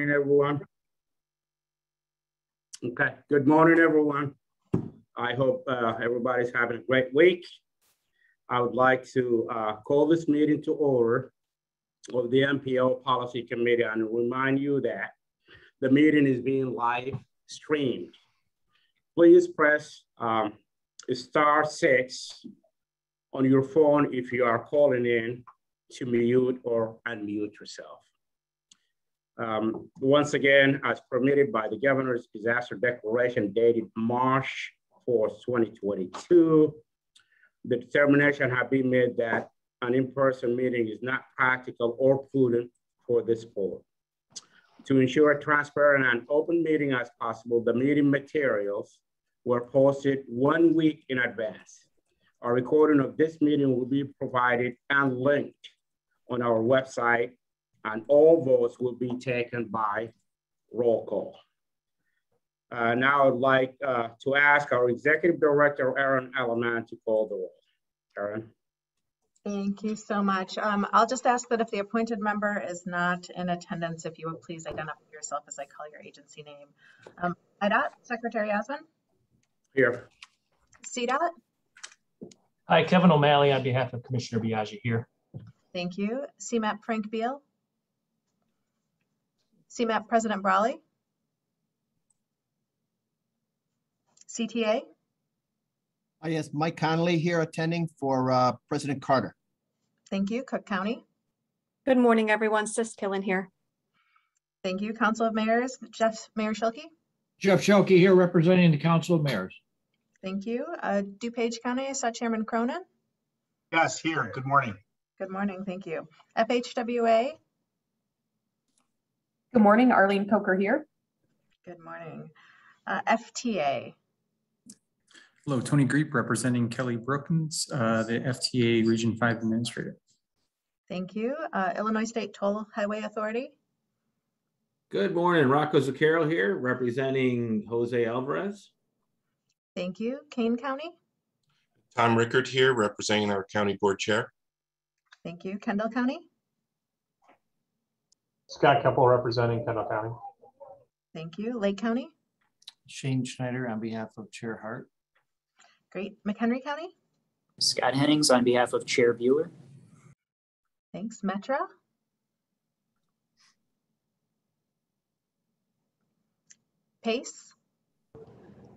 morning, everyone. Okay, good morning, everyone. I hope everybody's having a great week. I would like to call this meeting to order of the MPO Policy Committee and remind you that the meeting is being live streamed. Please press *6 on your phone if you are calling in to mute or unmute yourself. Once again, as permitted by the Governor's Disaster Declaration dated March 4th, 2022, the determination has been made that an in-person meeting is not practical or prudent for this board. To ensure a transparent and open meeting as possible, the meeting materials were posted 1 week in advance. A recording of this meeting will be provided and linked on our website, and all votes will be taken by roll call. Now I'd like to ask our Executive Director, Erin Ellerman, to call the roll. Erin. Thank you so much. I'll just ask that if the appointed member is not in attendance, if you would please identify yourself as I call your agency name. IDOT, Secretary Osmond. Here. CDOT. Hi, Kevin O'Malley on behalf of Commissioner Biaggi here. Thank you. Cmap, Frank Beal. Cmap, President Brawley. CTA. Yes, Mike Connolly here attending for President Carter. Thank you. Cook County. Good morning, everyone. Sis Killen here. Thank you. Council of Mayors, Mayor Schilke. Jeff Schilke here representing the Council of Mayors. Thank you. DuPage County, I saw Chairman Cronin. Yes, here. Good morning. Good morning. Thank you. FHWA. Good morning. Arlene Coker here. Good morning. FTA. Hello, Tony Greep representing Kelly Brookins, the FTA Region 5 Administrator. Thank you. Illinois State Toll Highway Authority. Good morning, Rocco Zucchero here representing Jose Alvarez. Thank you. Kane County. Tom Rickard here representing our County Board Chair. Thank you. Kendall County. Scott Keppel representing Kendall County. Thank you. Lake County. Shane Schneider on behalf of Chair Hart. Great. McHenry County. Scott Hennings on behalf of Chair Bueller. Thanks. Metra. Pace.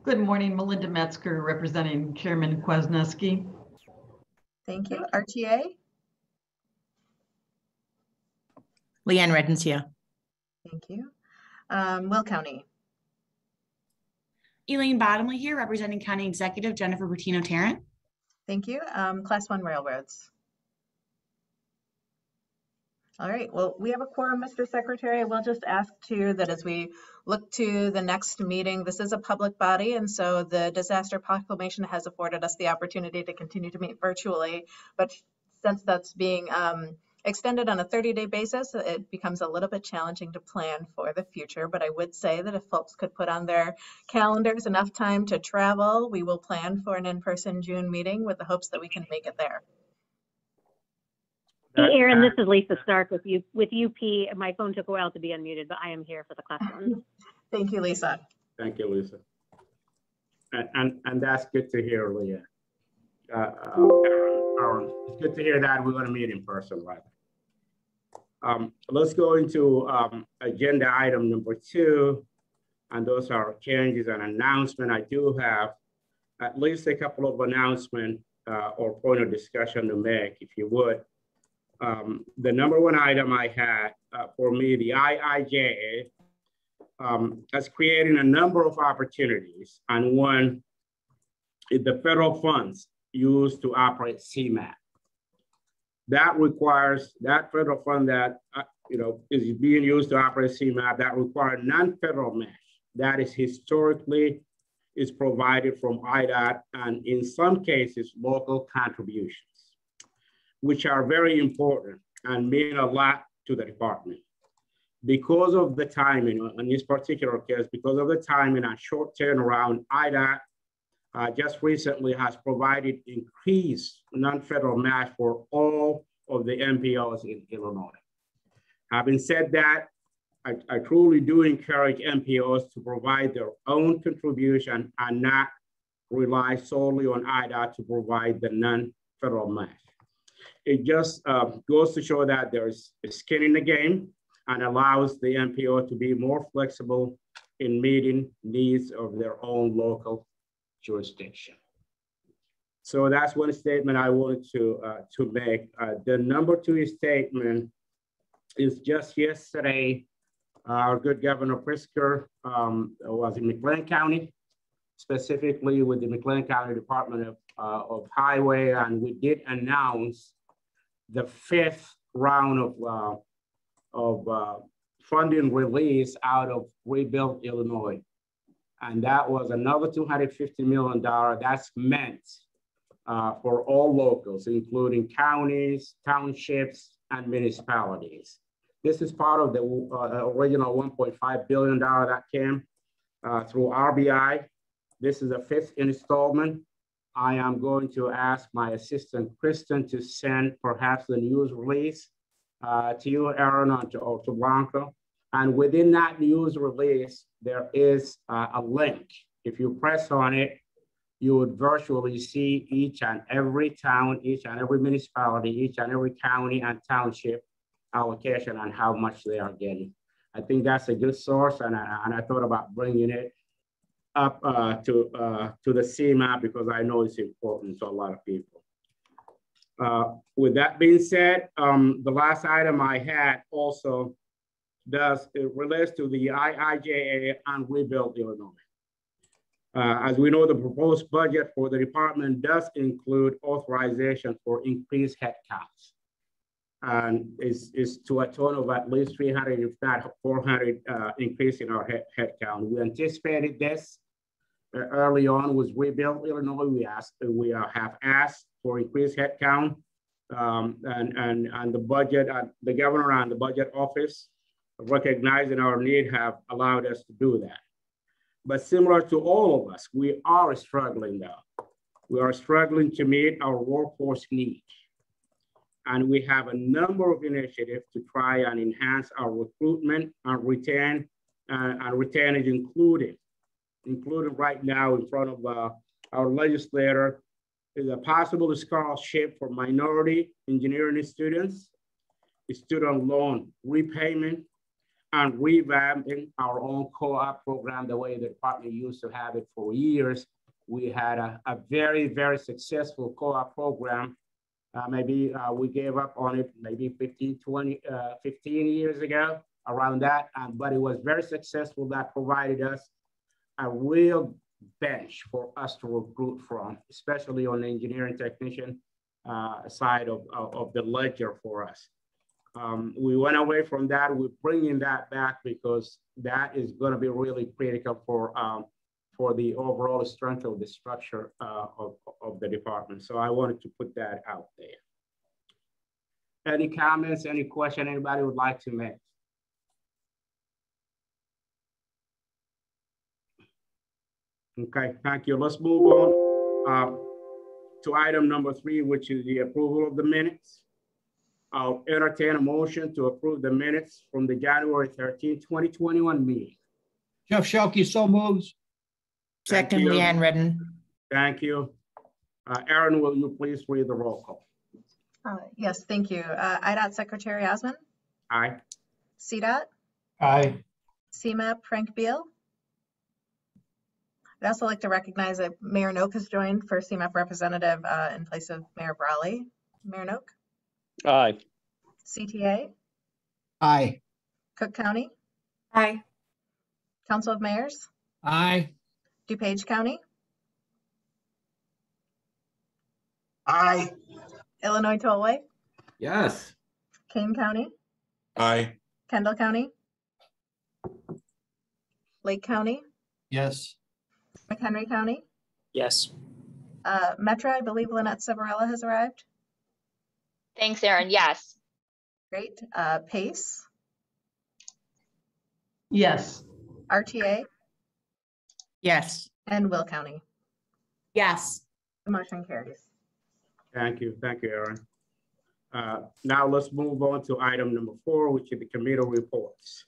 Good morning, Melinda Metzger representing Chairman Kwasniewski. Thank you. RTA. Leanne Redensia. Thank you. Will County. Elaine Bottomley here representing County Executive Jennifer Bertino-Tarrant. Thank you. Class 1 Railroads. All right, well, we have a quorum, Mr. Secretary. I will just ask too that as we look to the next meeting, this is a public body, and so the disaster proclamation has afforded us the opportunity to continue to meet virtually. But since that's being extended on a 30-day basis, it becomes a little bit challenging to plan for the future. But I would say that if folks could put on their calendars enough time to travel, we will plan for an in-person June meeting with the hopes that we can make it there. Hey, Erin, this is Lisa Stark with UP. My phone took a while to be unmuted, but I am here for the class 1. Thank you, Lisa. Thank you, Lisa. And that's good to hear, Leah. Aaron, it's good to hear that we're going to meet in person, right? Let's go into agenda item number 2, and those are changes and announcement. I do have at least a couple of announcements or point of discussion to make, if you would. The number 1 item I had for me, the IIJA, has created a number of opportunities, and one is the federal funds used to operate Cmap. That requires that federal fund that is being used to operate Cmap, that requires non-federal match. That is historically is provided from IDOT and in some cases local contributions, which are very important and mean a lot to the department. Because of the timing, in this particular case, because of the timing and short turnaround, IDOT just recently has provided increased non-federal match for all of the MPOs in Illinois. Having said that, I truly do encourage MPOs to provide their own contribution and not rely solely on IDOT to provide the non-federal match. It just goes to show that there's skin in the game and allows the MPO to be more flexible in meeting needs of their own local jurisdiction. So that's one statement I wanted to make. The number two statement is just yesterday, our good Governor Pritzker was in McLean County, specifically with the McLean County Department of Highway, and we did announce the 5th round of funding release out of Rebuild Illinois. And that was another $250 million that's meant for all locals, including counties, townships, and municipalities. This is part of the original $1.5 billion that came through RBI. This is the 5th installment. I am going to ask my assistant, Kristen, to send perhaps the news release to you, Aaron, or to Blanco. And within that news release, there is a link. If you press on it, you would virtually see each and every town, each and every municipality, each and every county and township allocation and how much they are getting. I think that's a good source, and I thought about bringing it up to the Cmap because I know it's important to a lot of people. With that being said, the last item I had also relates to the IIJA and Rebuild Illinois. As we know, the proposed budget for the department does include authorization for increased headcounts. And is to a total of at least 300, if not 400 increase in our headcount. We anticipated this early on with Rebuild Illinois. We have asked for increased headcount, and the budget, the governor and the budget office, recognizing our need, have allowed us to do that. But similar to all of us, we are struggling now. We are struggling to meet our workforce needs. And we have a number of initiatives to try and enhance our recruitment and retainage, including right now in front of our legislator is a possible scholarship for minority engineering students, student loan repayment, and revamping our own co-op program the way the department used to have it for years. We had a very, very successful co-op program. Maybe we gave up on it maybe 15 years ago, around that, but it was very successful. That provided us a real bench for us to recruit from, especially on the engineering technician side of the ledger for us. We went away from that. We're bringing that back because that is going to be really critical for the overall strength of the structure of the department. So I wanted to put that out there. Any comments, any question anybody would like to make? Okay, thank you. Let's move on to item number 3, which is the approval of the minutes. I'll entertain a motion to approve the minutes from the January 13, 2021 meeting. Jeff Shelkey so moves. Second, Leanne Redden. Thank you. Aaron, will you please read the roll call? Yes, thank you. IDOT Secretary Osmond? Aye. CDOT? Aye. Cmap Frank Beal? I'd also like to recognize that Mayor Noak has joined for Cmap representative in place of Mayor Brawley. Mayor Noak? Aye. CTA? Aye. Cook County? Aye. Council of Mayors? Aye. DuPage County? Aye. Illinois Tollway? Yes. Kane County? Aye. Kendall County? Lake County? Yes. McHenry County? Yes. Metro, I believe Lynette Severella has arrived. Thanks, Aaron. Yes. Great. Pace? Yes. RTA? Yes. And Will County? Yes. The motion carries. Thank you, Aaron. Now let's move on to item number 4, which is the committee reports.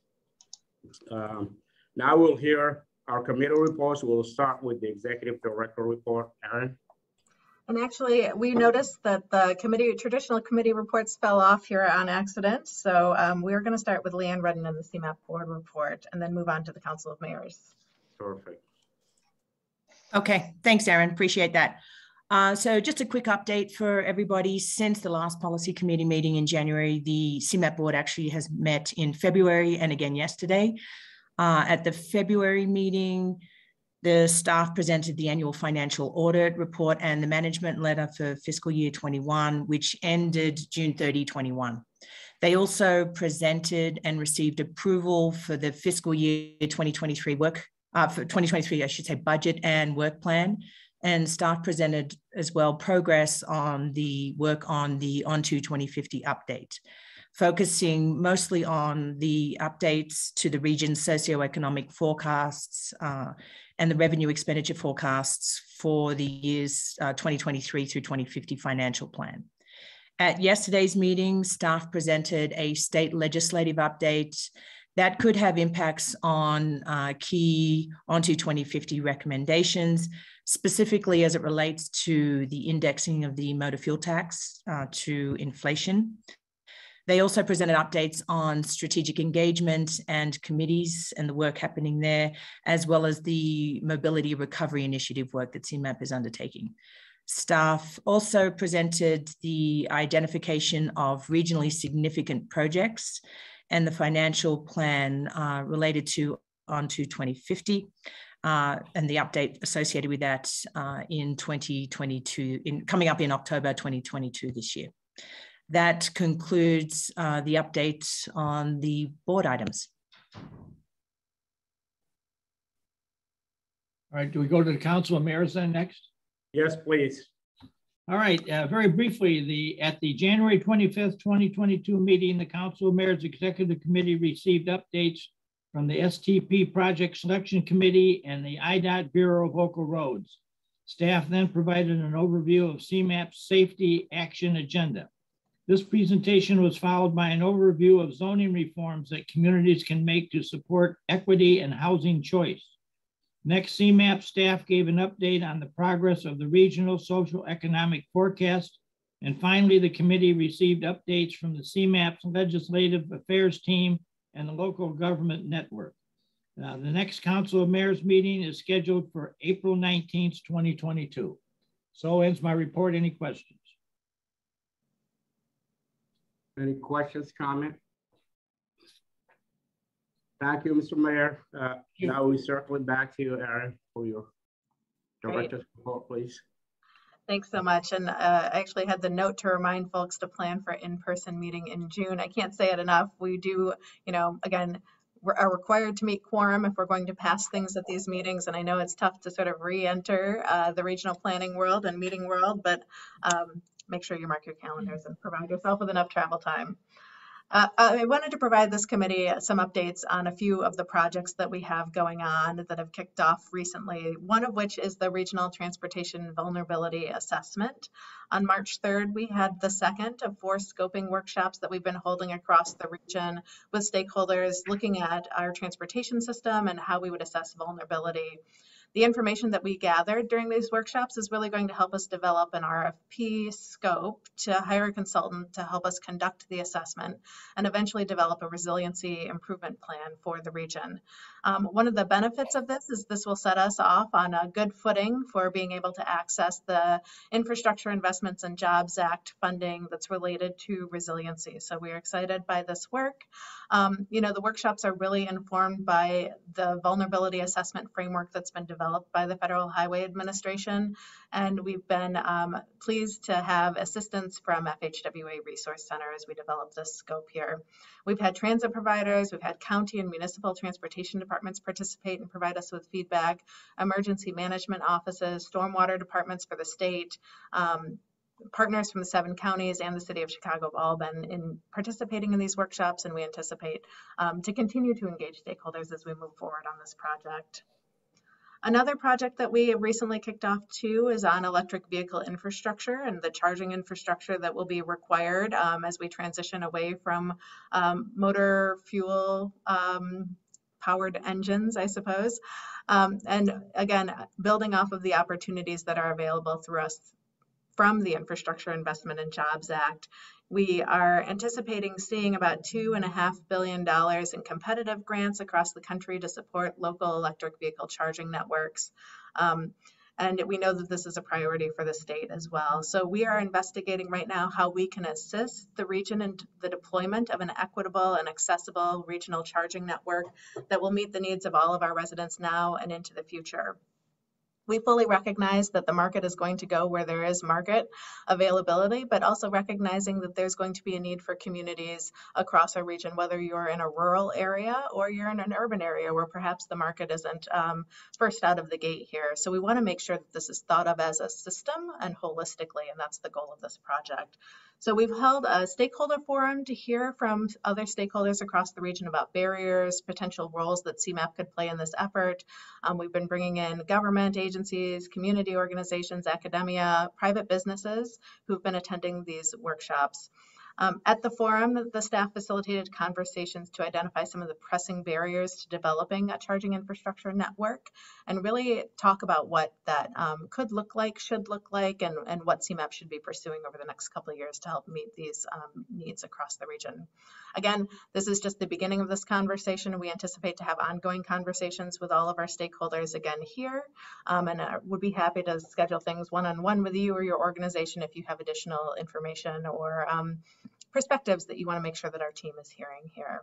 Now we'll hear our committee reports. We'll start with the executive director report. Erin. And actually, we noticed that the traditional committee reports fell off here on accident. So we're going to start with Leanne Redden and the Cmap board report, and then move on to the Council of Mayors. Perfect. Okay, thanks, Erin. Appreciate that. So just a quick update for everybody. Since the last policy committee meeting in January, the Cmap board actually has met in February and again yesterday. At the February meeting, the staff presented the annual financial audit report and the management letter for fiscal year 21, which ended June 30, 21. They also presented and received approval for the fiscal year 2023 budget and work plan. And staff presented as well progress on the work on the On-to 2050 update, focusing mostly on the updates to the region's socioeconomic forecasts and the revenue expenditure forecasts for the years 2023 through 2050 financial plan. At yesterday's meeting, staff presented a state legislative update that could have impacts on key On-to 2050 recommendations, specifically as it relates to the indexing of the motor fuel tax to inflation. They also presented updates on strategic engagement and committees and the work happening there, as well as the mobility recovery initiative work that Cmap is undertaking. Staff also presented the identification of regionally significant projects and the financial plan related to On-to 2050 and the update associated with that in 2022, coming up in October 2022 this year. That concludes the update on the board items. All right, do we go to the Council of Mayors then next? Yes, please. All right, very briefly, at the January 25th, 2022 meeting, the Council of Mayors Executive Committee received updates from the STP Project Selection Committee and the IDOT Bureau of Local Roads. Staff then provided an overview of Cmap's safety action agenda. This presentation was followed by an overview of zoning reforms that communities can make to support equity and housing choice. Next, Cmap staff gave an update on the progress of the regional social economic forecast. And finally, the committee received updates from the Cmap's legislative affairs team and the local government network. The next Council of Mayors meeting is scheduled for April 19th, 2022. So ends my report. Any questions? Any questions, comments? Thank you, Mr. Mayor. Now we circle back to you, Erin, for your director's report, please. Thanks so much. And I actually had the note to remind folks to plan for in-person meeting in June. I can't say it enough. We do, again, are required to meet quorum if we're going to pass things at these meetings. And I know it's tough to sort of re-enter the regional planning world and meeting world, but make sure you mark your calendars and provide yourself with enough travel time. I wanted to provide this committee some updates on a few of the projects that we have going on that have kicked off recently, one of which is the Regional Transportation Vulnerability Assessment. On March 3rd, we had the second of 4 scoping workshops that we've been holding across the region with stakeholders looking at our transportation system and how we would assess vulnerability. The information that we gathered during these workshops is really going to help us develop an RFP scope to hire a consultant to help us conduct the assessment and eventually develop a resiliency improvement plan for the region. One of the benefits of this is this will set us off on a good footing for being able to access the Infrastructure Investments and Jobs Act funding that's related to resiliency. So we're excited by this work. The workshops are really informed by the vulnerability assessment framework that's been developed by the Federal Highway Administration. And we've been pleased to have assistance from FHWA Resource Center as we develop this scope here. We've had transit providers, we've had county and municipal transportation departments participate and provide us with feedback, emergency management offices, stormwater departments for the state, partners from the 7 counties and the city of Chicago have all been participating in these workshops, and we anticipate to continue to engage stakeholders as we move forward on this project. Another project that we have recently kicked off too is on electric vehicle infrastructure and the charging infrastructure that will be required as we transition away from motor fuel powered engines, I suppose. And again, building off of the opportunities that are available through us from the Infrastructure Investment and Jobs Act. We are anticipating seeing about $2.5 billion in competitive grants across the country to support local electric vehicle charging networks. And we know that this is a priority for the state as well. So we are investigating right now how we can assist the region in the deployment of an equitable and accessible regional charging network that will meet the needs of all of our residents now and into the future. We fully recognize that the market is going to go where there is market availability, but also recognizing that there's going to be a need for communities across our region, whether you're in a rural area or you're in an urban area where perhaps the market isn't first out of the gate here. So we want to make sure that this is thought of as a system and holistically, and that's the goal of this project. So we've held a stakeholder forum to hear from other stakeholders across the region about barriers, potential roles that Cmap could play in this effort. We've been bringing in government agencies, community organizations, academia, private businesses who've been attending these workshops. At the forum, the staff facilitated conversations to identify some of the pressing barriers to developing a charging infrastructure network and really talk about what that could look like, should look like, and what Cmap should be pursuing over the next couple of years to help meet these needs across the region. Again, this is just the beginning of this conversation. We anticipate to have ongoing conversations with all of our stakeholders again here, and I would be happy to schedule things one-on-one with you or your organization if you have additional information or perspectives that you want to make sure that our team is hearing here.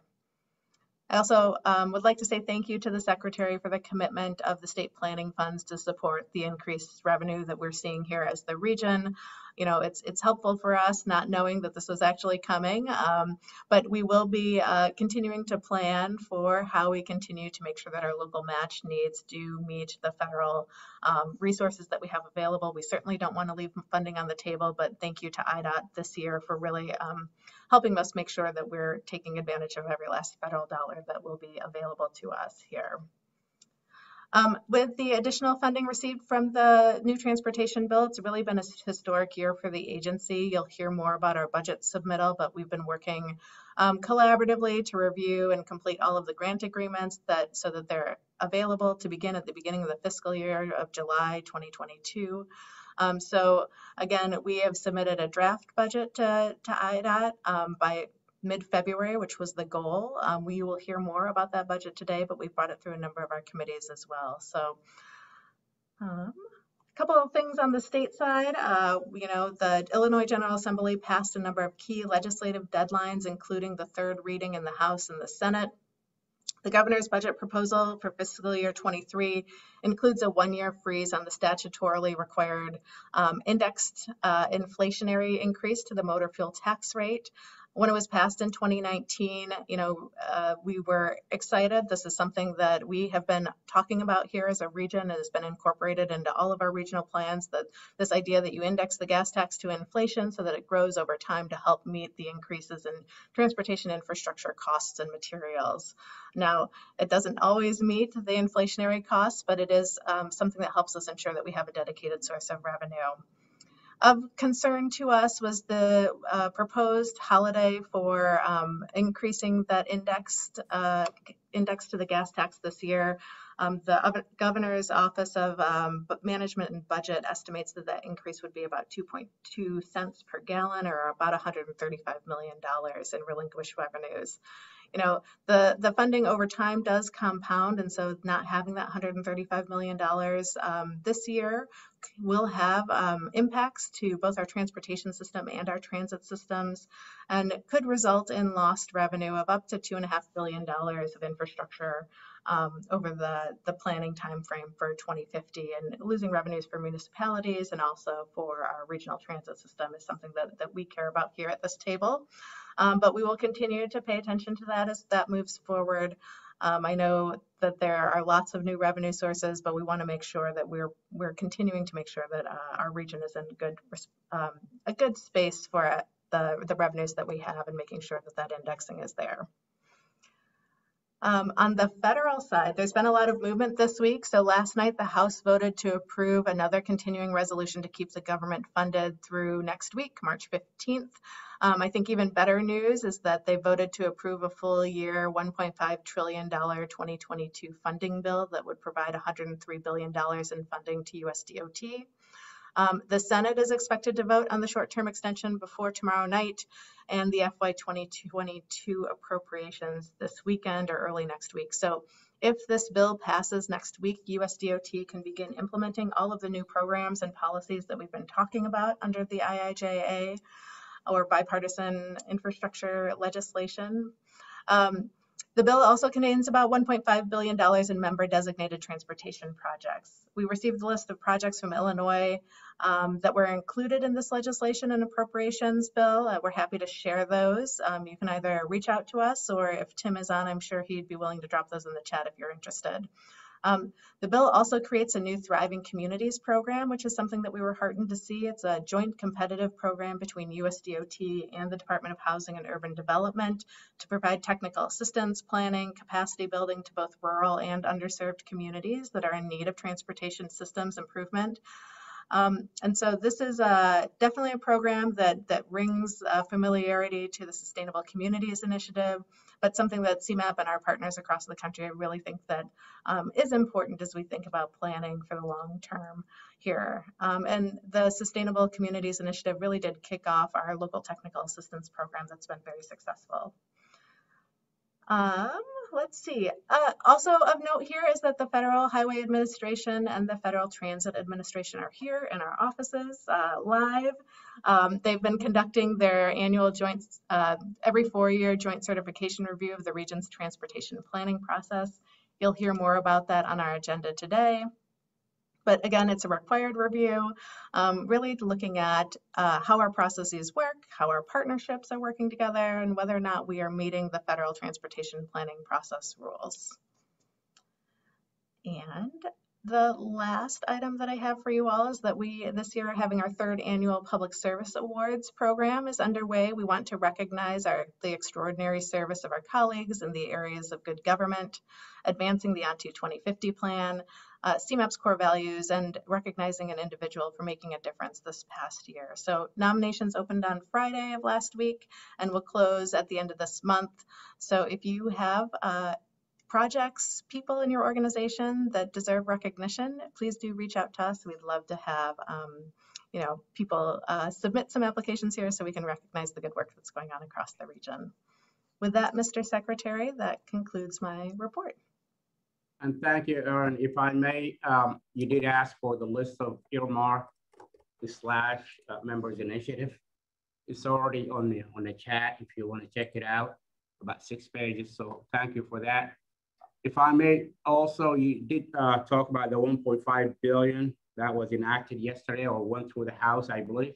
I also would like to say thank you to the Secretary for the commitment of the state planning funds to support the increased revenue that we're seeing here as the region. You know, it's helpful for us not knowing that this was actually coming, but we will be continuing to plan for how we continue to make sure that our local match needs do meet the federal resources that we have available. We certainly don't want to leave funding on the table, but thank you to IDOT this year for really helping us make sure that we're taking advantage of every last federal dollar that will be available to us here. With the additional funding received from the new transportation bill, it's really been a historic year for the agency. You'll hear more about our budget submittal, but we've been working collaboratively to review and complete all of the grant agreements so that they're available to begin at the beginning of the fiscal year of July 2022. So again, we have submitted a draft budget to IDOT by mid-February, which was the goal. We will hear more about that budget today, but we've brought it through a number of our committees as well. So a couple of things on the state side. You know, the Illinois General Assembly passed a number of key legislative deadlines, including the third reading in the House and the Senate. The governor's budget proposal for fiscal year 23 includes a one-year freeze on the statutorily required indexed inflationary increase to the motor fuel tax rate. When it was passed in 2019, you know, we were excited. This is something that we have been talking about here as a region. It has been incorporated into all of our regional plans, that this idea that you index the gas tax to inflation so that it grows over time to help meet the increases in transportation infrastructure costs and materials. Now, it doesn't always meet the inflationary costs, but it is something that helps us ensure that we have a dedicated source of revenue. Of concern to us was the proposed holiday for increasing that index to the gas tax this year. The governor's office of management and budget estimates that that increase would be about 2.2 cents per gallon, or about $135 million in relinquished revenues. You know, the funding over time does compound, and so not having that $135 million this year will have impacts to both our transportation system and our transit systems, and could result in lost revenue of up to $2.5 billion of infrastructure over the planning time frame for 2050, and losing revenues for municipalities and also for our regional transit system is something that we care about here at this table. But we will continue to pay attention to that as that moves forward. I know that there are lots of new revenue sources, but we want to make sure that we're continuing to make sure that our region is in a good space for the revenues that we have, and making sure that that indexing is there. On the federal side, there's been a lot of movement this week. So last night, the House voted to approve another continuing resolution to keep the government funded through next week, March 15th. I think even better news is that they voted to approve a full year $1.5 trillion 2022 funding bill that would provide $103 billion in funding to USDOT. The Senate is expected to vote on the short-term extension before tomorrow night, and the FY 2022 appropriations this weekend or early next week. So if this bill passes next week, USDOT can begin implementing all of the new programs and policies that we've been talking about under the IIJA or bipartisan infrastructure legislation. The bill also contains about $1.5 billion in member-designated transportation projects. We received a list of projects from Illinois that were included in this legislation and appropriations bill. We're happy to share those. You can either reach out to us, or if Tim is on, I'm sure he'd be willing to drop those in the chat if you're interested. The bill also creates a new Thriving Communities program, which is something that we were heartened to see. It's a joint competitive program between USDOT and the Department of Housing and Urban Development to provide technical assistance, planning, capacity building to both rural and underserved communities that are in need of transportation systems improvement. And so this is definitely a program that rings familiarity to the Sustainable Communities Initiative, but something that Cmap and our partners across the country really think that is important as we think about planning for the long term here. And the Sustainable Communities Initiative really did kick off our local technical assistance program that's been very successful. Let's see. Also of note here is that the Federal Highway Administration and the Federal Transit Administration are here in our offices live. They've been conducting their annual joint, every 4-year joint certification review of the region's transportation planning process. You'll hear more about that on our agenda today. But again, it's a required review, really looking at how our processes work, how our partnerships are working together, and whether or not we are meeting the federal transportation planning process rules. And the last item that I have for you all is that we this year are having our 3rd annual Public Service Awards program is underway. We want to recognize the extraordinary service of our colleagues in the areas of good government, advancing the ON2 2050 plan, Cmap's core values, and recognizing an individual for making a difference this past year. So nominations opened on Friday of last week and will close at the end of this month. So if you have projects, people in your organization that deserve recognition, please do reach out to us. We'd love to have people submit some applications here so we can recognize the good work that's going on across the region. With that, Mr. Secretary, that concludes my report. And thank you, Erin. If I may, you did ask for the list of earmark / members initiative. It's already on the chat if you want to check it out, about 6 pages. So thank you for that. If I may, also, you did talk about the $1.5 billion that was enacted yesterday or went through the House, I believe.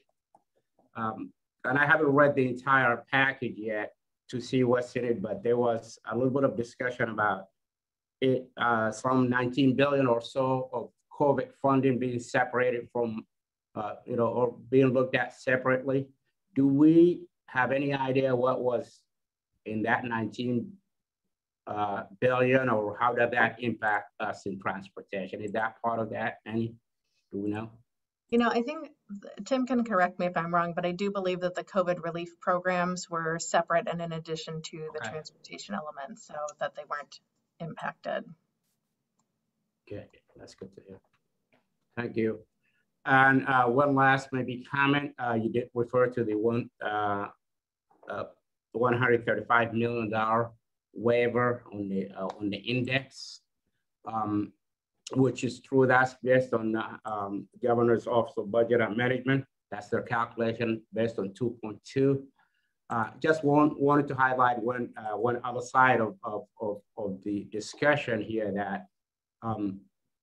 And I haven't read the entire package yet to see what's in it, but there was a little bit of discussion about it, some 19 billion or so of COVID funding being separated from, or being looked at separately. Do we have any idea what was in that 19 billion, or how does that impact us in transportation? Is that part of that? Do we know? I think Tim can correct me if I'm wrong, but I do believe that the COVID relief programs were separate and in addition to the transportation elements, so that they weren't impacted. Good, that's good to hear. Thank you. And one last maybe comment. You did refer to the $135 million waiver on the index, which is true. That's based on the Governor's Office of Budget and Management. That's their calculation based on 2.2. Just wanted to highlight one other side of the discussion here, that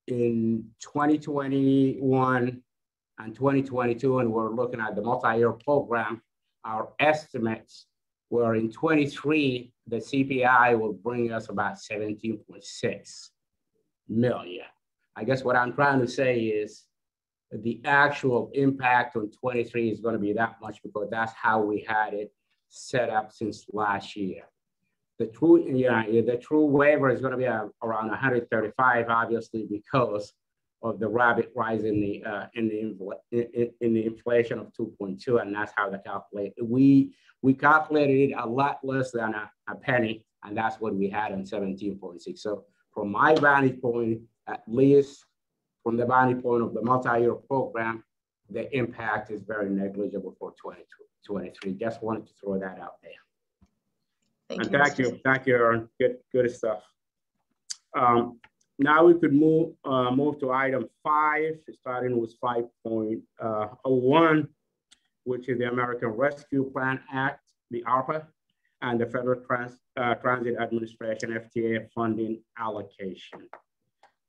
in 2021 and 2022, and we're looking at the multi-year program, our estimates were in 23, the CPI will bring us about 17.6 million. I guess what I'm trying to say is the actual impact on 23 is going to be that much because that's how we had it set up since last year. The true waiver is going to be around 135, obviously, because of the rapid rise in the inflation of 2.2, and that's how they calculate. We calculated it a lot less than a penny, and that's what we had on 17.6. So from my vantage point, at least from the vantage point of the multi-year program, the impact is very negligible for 2023. Just wanted to throw that out there. Thank you, Aaron. Good stuff. Now we could move to item 5, starting with 5.01, which is the American Rescue Plan Act, the ARPA, and the Federal Transit Administration FTA funding allocation.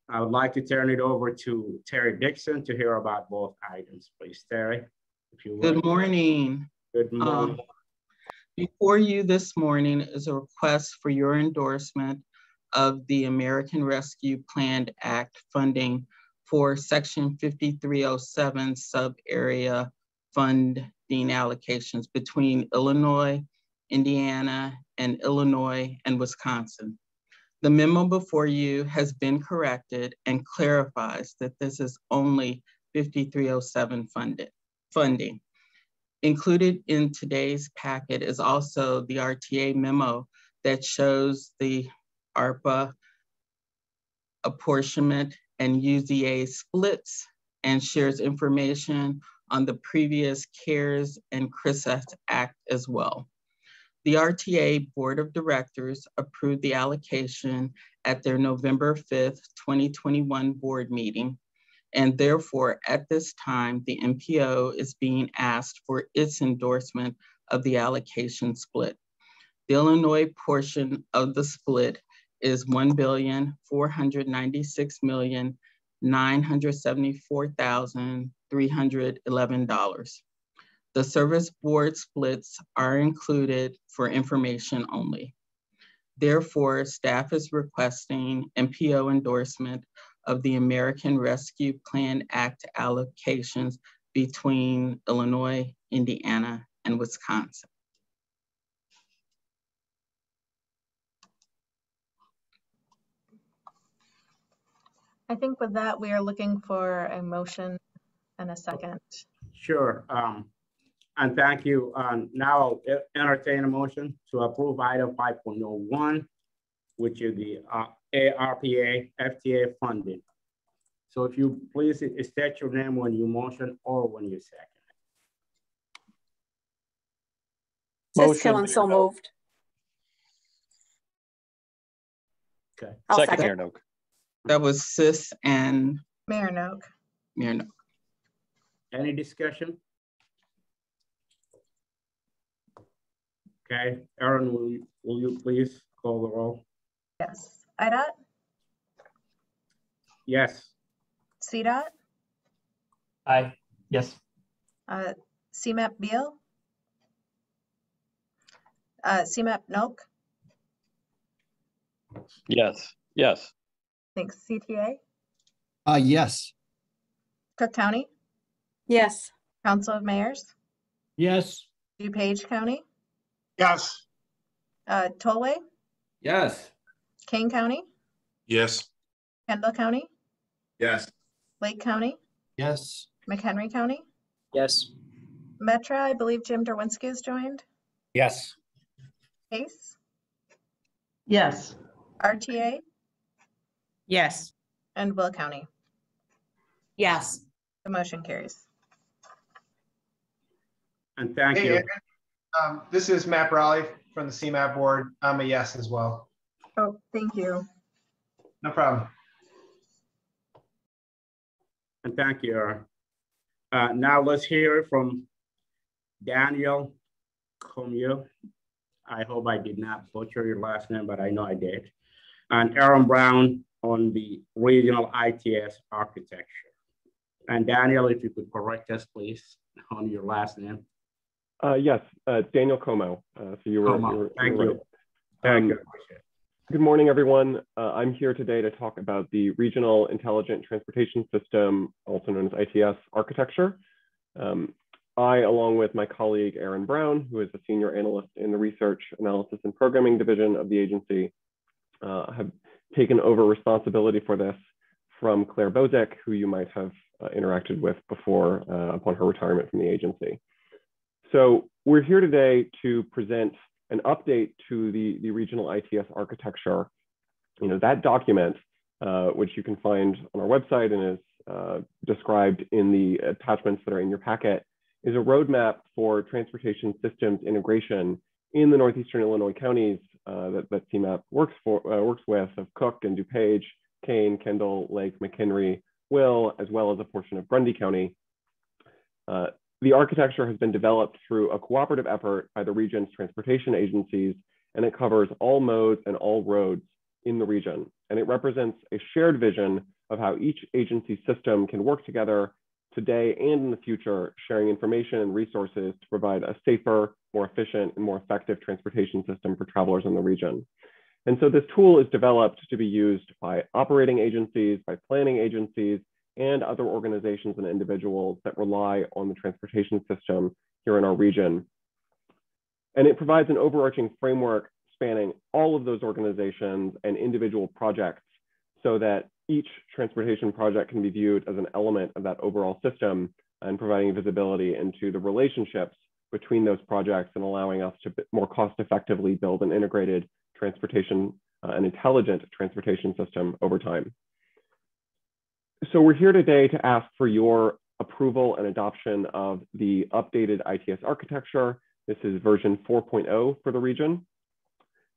I would like to turn it over to Terry Dixon to hear about both items, please. Terry, if you would. Good morning. Good morning. Before you this morning is a request for your endorsement of the American Rescue Plan Act funding for Section 5307 sub-area funding allocations between Illinois, Indiana, and Illinois and Wisconsin. The memo before you has been corrected and clarifies that this is only 5307 funding. Included in today's packet is also the RTA memo that shows the ARPA apportionment and UZA splits and shares information on the previous CARES and CRISA Act as well. The RTA Board of Directors approved the allocation at their November 5th, 2021 board meeting, and therefore at this time, the MPO is being asked for its endorsement of the allocation split. The Illinois portion of the split is $1,496,974,311. The service board splits are included for information only. Therefore, staff is requesting MPO endorsement of the American Rescue Plan Act allocations between Illinois, Indiana, and Wisconsin. I think with that, we are looking for a motion and a second. Sure. And thank you. Now I'll entertain a motion to approve item 5.01, which is the ARPA FTA funding. So if you please state your name when you motion or when you second. Sis Killen, so moved. Okay. Second. Mayor Noak. That was Sis and Mayor Noak. Mayor Noak. Any discussion? Okay, Aaron, will you please call the roll? Yes. IDOT? Yes. CDOT? Aye. Yes. Cmap Beal? Cmap Noak? Yes. Yes. Thanks. CTA? Yes. Cook County? Yes. Council of Mayors? Yes. DuPage County? Yes. Tollway? Yes. Kane County? Yes. Kendall County? Yes. Lake County? Yes. McHenry County? Yes. Metra, I believe Jim Derwinski has joined. Yes. Case? Yes. RTA? Yes. And Will County. Yes. The motion carries. And thank Hey, you. Aaron, this is Matt Brawley from the Cmap board. I'm a yes as well. Oh, thank you. No problem. And thank you, Aaron. Now let's hear from Daniel Comio. I hope I did not butcher your last name, but I know I did. And Aaron Brown on the regional ITS architecture. And Daniel, if you could correct us, please, on your last name. Yes, Daniel Como. So you were, Thank you you. Thank you. Good morning, everyone. I'm here today to talk about the Regional Intelligent Transportation System, also known as ITS architecture. I, along with my colleague, Aaron Brown, who is a senior analyst in the Research, Analysis, and Programming Division of the agency, have taken over responsibility for this from Claire Bozick, who you might have interacted with before upon her retirement from the agency. So we're here today to present an update to the regional ITS architecture. That document, which you can find on our website and is described in the attachments that are in your packet, is a roadmap for transportation systems integration in the northeastern Illinois counties that Cmap works with, of Cook and DuPage, Kane, Kendall, Lake, McHenry, Will, as well as a portion of Grundy County. The architecture has been developed through a cooperative effort by the region's transportation agencies, and it covers all modes and all roads in the region. And it represents a shared vision of how each agency system can work together today and in the future, sharing information and resources to provide a safer, more efficient, and more effective transportation system for travelers in the region. And so this tool is developed to be used by operating agencies, by planning agencies, and other organizations and individuals that rely on the transportation system here in our region. And it provides an overarching framework spanning all of those organizations and individual projects so that each transportation project can be viewed as an element of that overall system and providing visibility into the relationships between those projects and allowing us to more cost effectively build an integrated transportation, an intelligent transportation system over time. So we're here today to ask for your approval and adoption of the updated ITS architecture. This is version 4.0 for the region.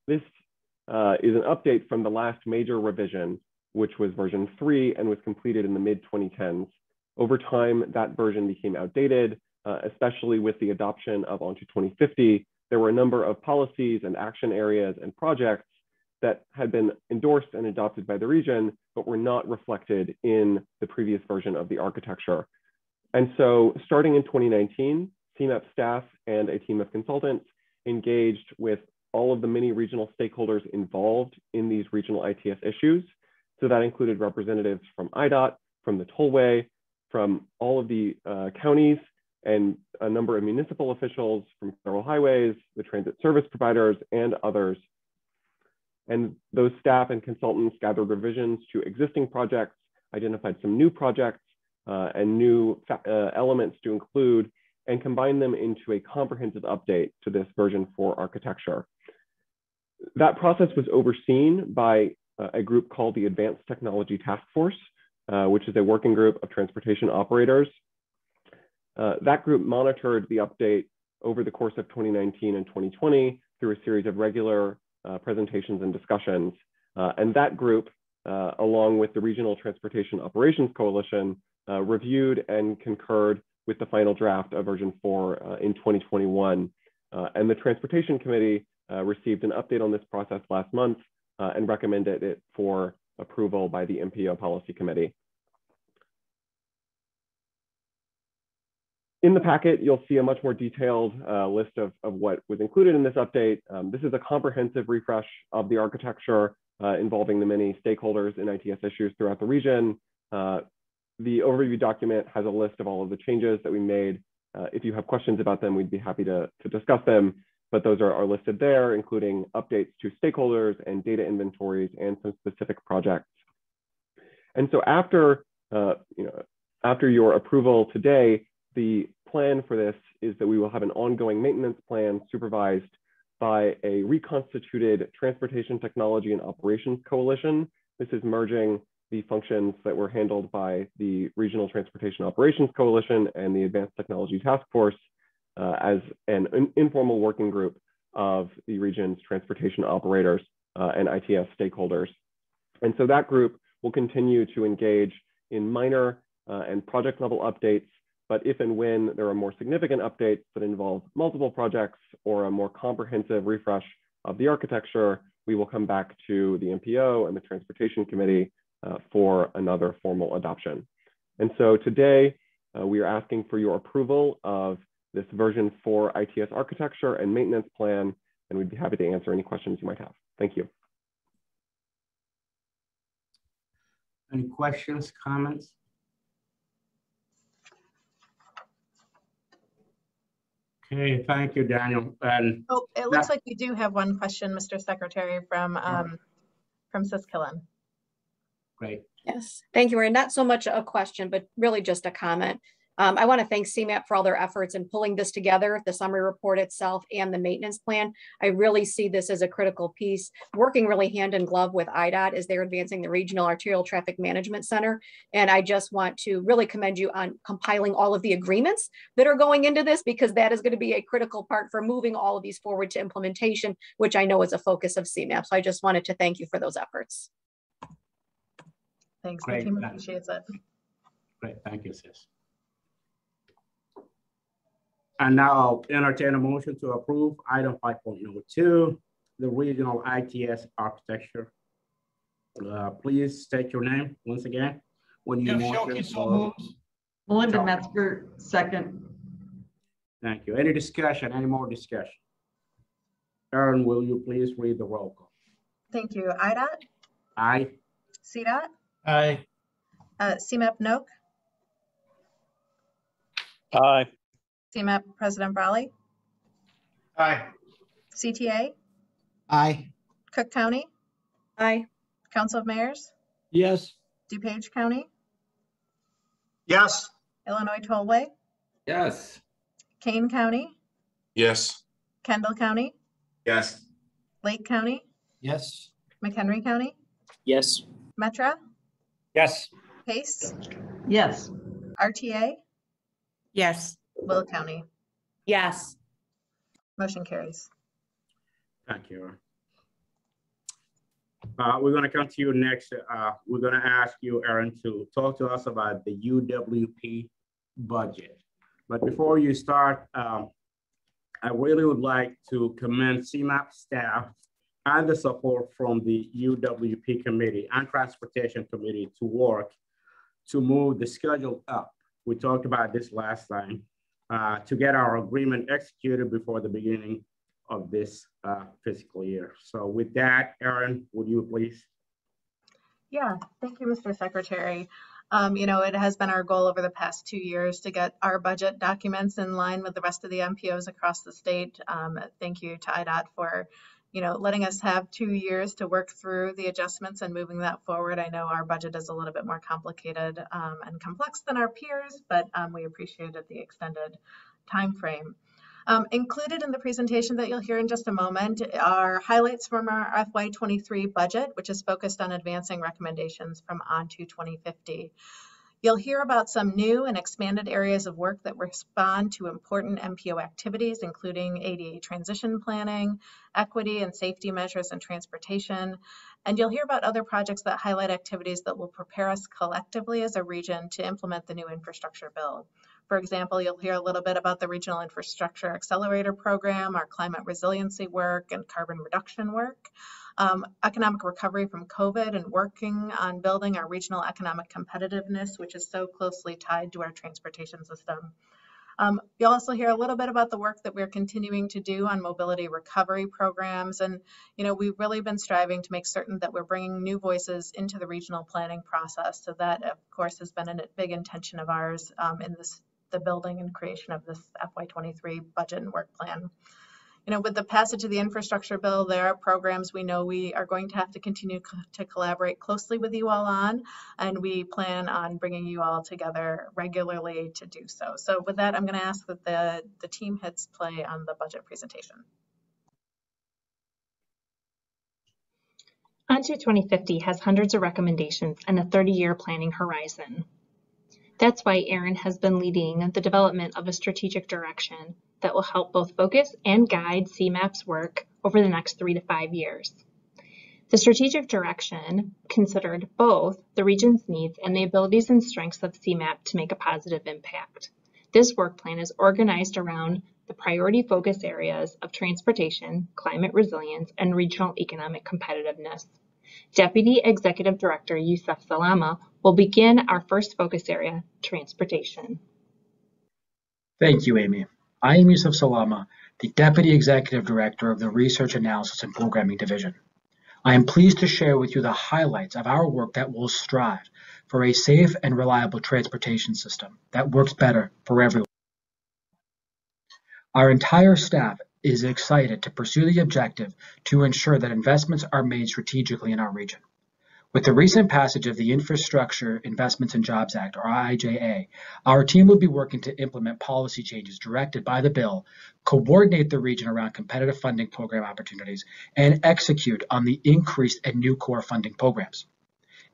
This is an update from the last major revision, which was version 3 and was completed in the mid-2010s. Over time, that version became outdated, especially with the adoption of ONTO 2050. There were a number of policies and action areas and projects that had been endorsed and adopted by the region, but were not reflected in the previous version of the architecture. And so starting in 2019, Cmap staff and a team of consultants engaged with all of the many regional stakeholders involved in these regional ITS issues. So that included representatives from IDOT, from the tollway, from all of the counties, and a number of municipal officials from federal highways, the transit service providers, and others. And those staff and consultants gathered revisions to existing projects, identified some new projects and new elements to include, and combined them into a comprehensive update to this version 4 architecture. That process was overseen by a group called the Advanced Technology Task Force, which is a working group of transportation operators. That group monitored the update over the course of 2019 and 2020 through a series of regular presentations and discussions. And that group, along with the Regional Transportation Operations Coalition, reviewed and concurred with the final draft of version 4 in 2021. And the Transportation Committee received an update on this process last month and recommended it for approval by the MPO Policy Committee. In the packet, you'll see a much more detailed list of what was included in this update. This is a comprehensive refresh of the architecture involving the many stakeholders in ITS issues throughout the region. The overview document has a list of all of the changes that we made. If you have questions about them, we'd be happy to discuss them, but those are listed there, including updates to stakeholders and data inventories and some specific projects. And so after your approval today, the plan for this is that we will have an ongoing maintenance plan supervised by a reconstituted Transportation Technology and Operations Coalition. This is merging the functions that were handled by the Regional Transportation Operations Coalition and the Advanced Technology Task Force as an informal working group of the region's transportation operators and ITS stakeholders. And so that group will continue to engage in minor and project level updates. But if and when there are more significant updates that involve multiple projects or a more comprehensive refresh of the architecture, we will come back to the MPO and the Transportation Committee for another formal adoption. And so today, we are asking for your approval of this version 4 ITS architecture and maintenance plan, and we'd be happy to answer any questions you might have. Thank you. Any questions, comments? Okay, thank you, Daniel. And it looks like we do have one question, Mr. Secretary, from Siskillen. Great. Yes, thank you, Erin. Not so much a question, but really just a comment. I want to thank Cmap for all their efforts in pulling this together, the summary report itself and the maintenance plan. I really see this as a critical piece, working really hand in glove with IDOT as they're advancing the Regional Arterial Traffic Management Center. And I just want to really commend you on compiling all of the agreements that are going into this, because that is going to be a critical part for moving all of these forward to implementation, which I know is a focus of Cmap. So I just wanted to thank you for those efforts. Thanks, Great. the team appreciates it. Great, thank you, sis. And now I'll entertain a motion to approve item 5.02, the regional ITS architecture. Please state your name once again. When you motion. Melinda Metzger, second. Thank you. Any discussion, any more discussion? Erin, will you please read the roll call? Thank you. IDOT? Aye. CDOT? Aye. CMAP NOC? Aye. CMAP President Brawley? Aye. CTA? Aye. Cook County? Aye. Council of Mayors? Yes. DuPage County? Yes. Illinois Tollway? Yes. Kane County? Yes. Kendall County? Yes. Lake County? Yes. McHenry County? Yes. Metra? Yes. Pace? Yes. RTA? Yes. Will County? Yes. Motion carries. Thank you. We're going to come to you next. We're going to ask you, Erin, to talk to us about the UWP budget. But before you start, I really would like to commend Cmap staff and the support from the UWP committee and transportation committee to work to move the schedule up. We talked about this last time, to get our agreement executed before the beginning of this fiscal year. So with that, Erin, would you please? Yeah, thank you, Mr. Secretary. You know, it has been our goal over the past 2 years to get our budget documents in line with the rest of the MPOs across the state. Thank you to IDOT for, you know, letting us have 2 years to work through the adjustments and moving that forward. I know our budget is a little bit more complicated and complex than our peers, but we appreciated the extended time frame. Included in the presentation that you'll hear in just a moment are highlights from our FY23 budget, which is focused on advancing recommendations from On2 2050. You'll hear about some new and expanded areas of work that respond to important MPO activities, including ADA transition planning, equity and safety measures in transportation. And you'll hear about other projects that highlight activities that will prepare us collectively as a region to implement the new infrastructure bill. For example, you'll hear a little bit about the Regional Infrastructure Accelerator Program, our climate resiliency work and carbon reduction work, economic recovery from COVID, and working on building our regional economic competitiveness, which is so closely tied to our transportation system. You'll also hear a little bit about the work that we're continuing to do on mobility recovery programs. And, you know, we've really been striving to make certain that we're bringing new voices into the regional planning process. So that, of course, has been a big intention of ours in the building and creation of this FY23 budget and work plan. You know, with the passage of the infrastructure bill, there are programs we know we are going to have to continue to collaborate closely with you all on, and we plan on bringing you all together regularly to do so. So with that, I'm going to ask that the team hits play on the budget presentation. On2 2050 has hundreds of recommendations and a 30-year planning horizon. That's why Erin has been leading the development of a strategic direction that will help both focus and guide Cmap's work over the next 3 to 5 years. The strategic direction considered both the region's needs and the abilities and strengths of Cmap to make a positive impact. This work plan is organized around the priority focus areas of transportation, climate resilience, and regional economic competitiveness. Deputy Executive Director Yusuf Salama will begin our first focus area, transportation. Thank you, Amy. I am Yusuf Salama, the Deputy Executive Director of the Research Analysis and Programming Division. I am pleased to share with you the highlights of our work that will strive for a safe and reliable transportation system that works better for everyone. Our entire staff is excited to pursue the objective to ensure that investments are made strategically in our region. With the recent passage of the Infrastructure Investments and Jobs Act, or IIJA, our team will be working to implement policy changes directed by the bill, coordinate the region around competitive funding program opportunities, and execute on the increased and new core funding programs.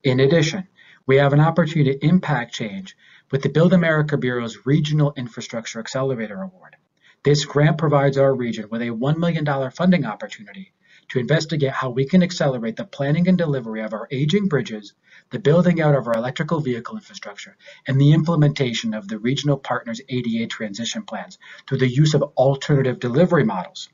In addition, we have an opportunity to impact change with the Build America Bureau's Regional Infrastructure Accelerator Award. This grant provides our region with a $1 million funding opportunity to investigate how we can accelerate the planning and delivery of our aging bridges, the building out of our electrical vehicle infrastructure, and the implementation of the regional partners' ADA transition plans through the use of alternative delivery models.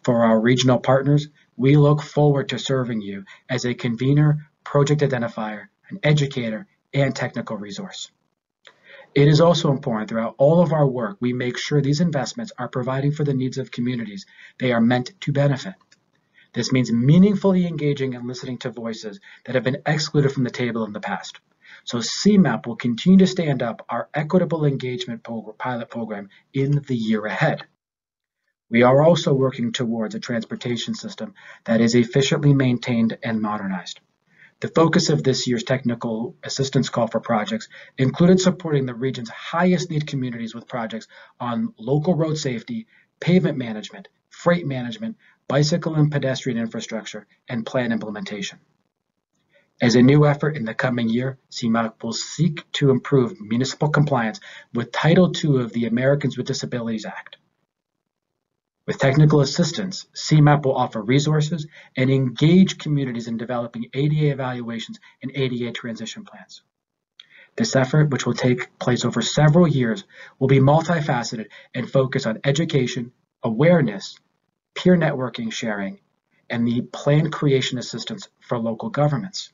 For our regional partners, we look forward to serving you as a convener, project identifier, an educator, and technical resource. It is also important throughout all of our work, we make sure these investments are providing for the needs of communities they are meant to benefit. This means meaningfully engaging and listening to voices that have been excluded from the table in the past. So Cmap will continue to stand up our equitable engagement pilot program in the year ahead. We are also working towards a transportation system that is efficiently maintained and modernized. The focus of this year's technical assistance call for projects included supporting the region's highest need communities with projects on local road safety, pavement management, freight management, bicycle and pedestrian infrastructure, and plan implementation. As a new effort in the coming year, Cmap will seek to improve municipal compliance with Title II of the Americans with Disabilities Act. With technical assistance, Cmap will offer resources and engage communities in developing ADA evaluations and ADA transition plans. This effort, which will take place over several years, will be multifaceted and focus on education, awareness, peer networking sharing, and the plan creation assistance for local governments.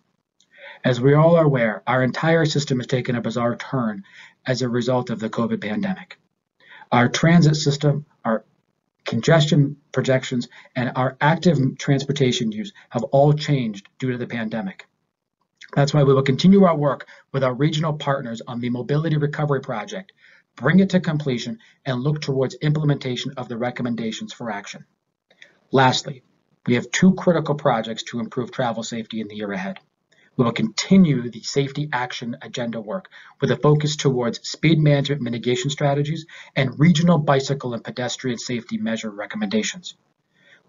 As we all are aware, our entire system has taken a bizarre turn as a result of the COVID pandemic. Our transit system, our congestion projections, and our active transportation use have all changed due to the pandemic. That's why we will continue our work with our regional partners on the Mobility Recovery Project, bring it to completion, and look towards implementation of the recommendations for action. Lastly, we have two critical projects to improve travel safety in the year ahead. We will continue the safety action agenda work with a focus towards speed management mitigation strategies and regional bicycle and pedestrian safety measure recommendations.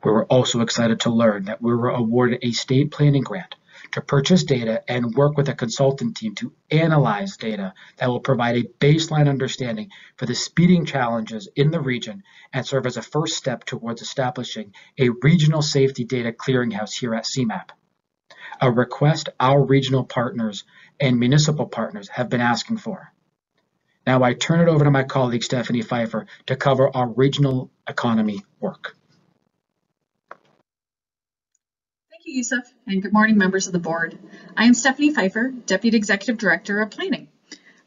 We were also excited to learn that we were awarded a state planning grant to purchase data and work with a consultant team to analyze data that will provide a baseline understanding for the speeding challenges in the region and serve as a first step towards establishing a regional safety data clearinghouse here at Cmap, a request our regional partners and municipal partners have been asking for. Now I turn it over to my colleague Stephanie Pfeiffer to cover our regional economy work. Thank you, Yusuf, and good morning, members of the board. I am Stephanie Pfeiffer, Deputy Executive Director of Planning.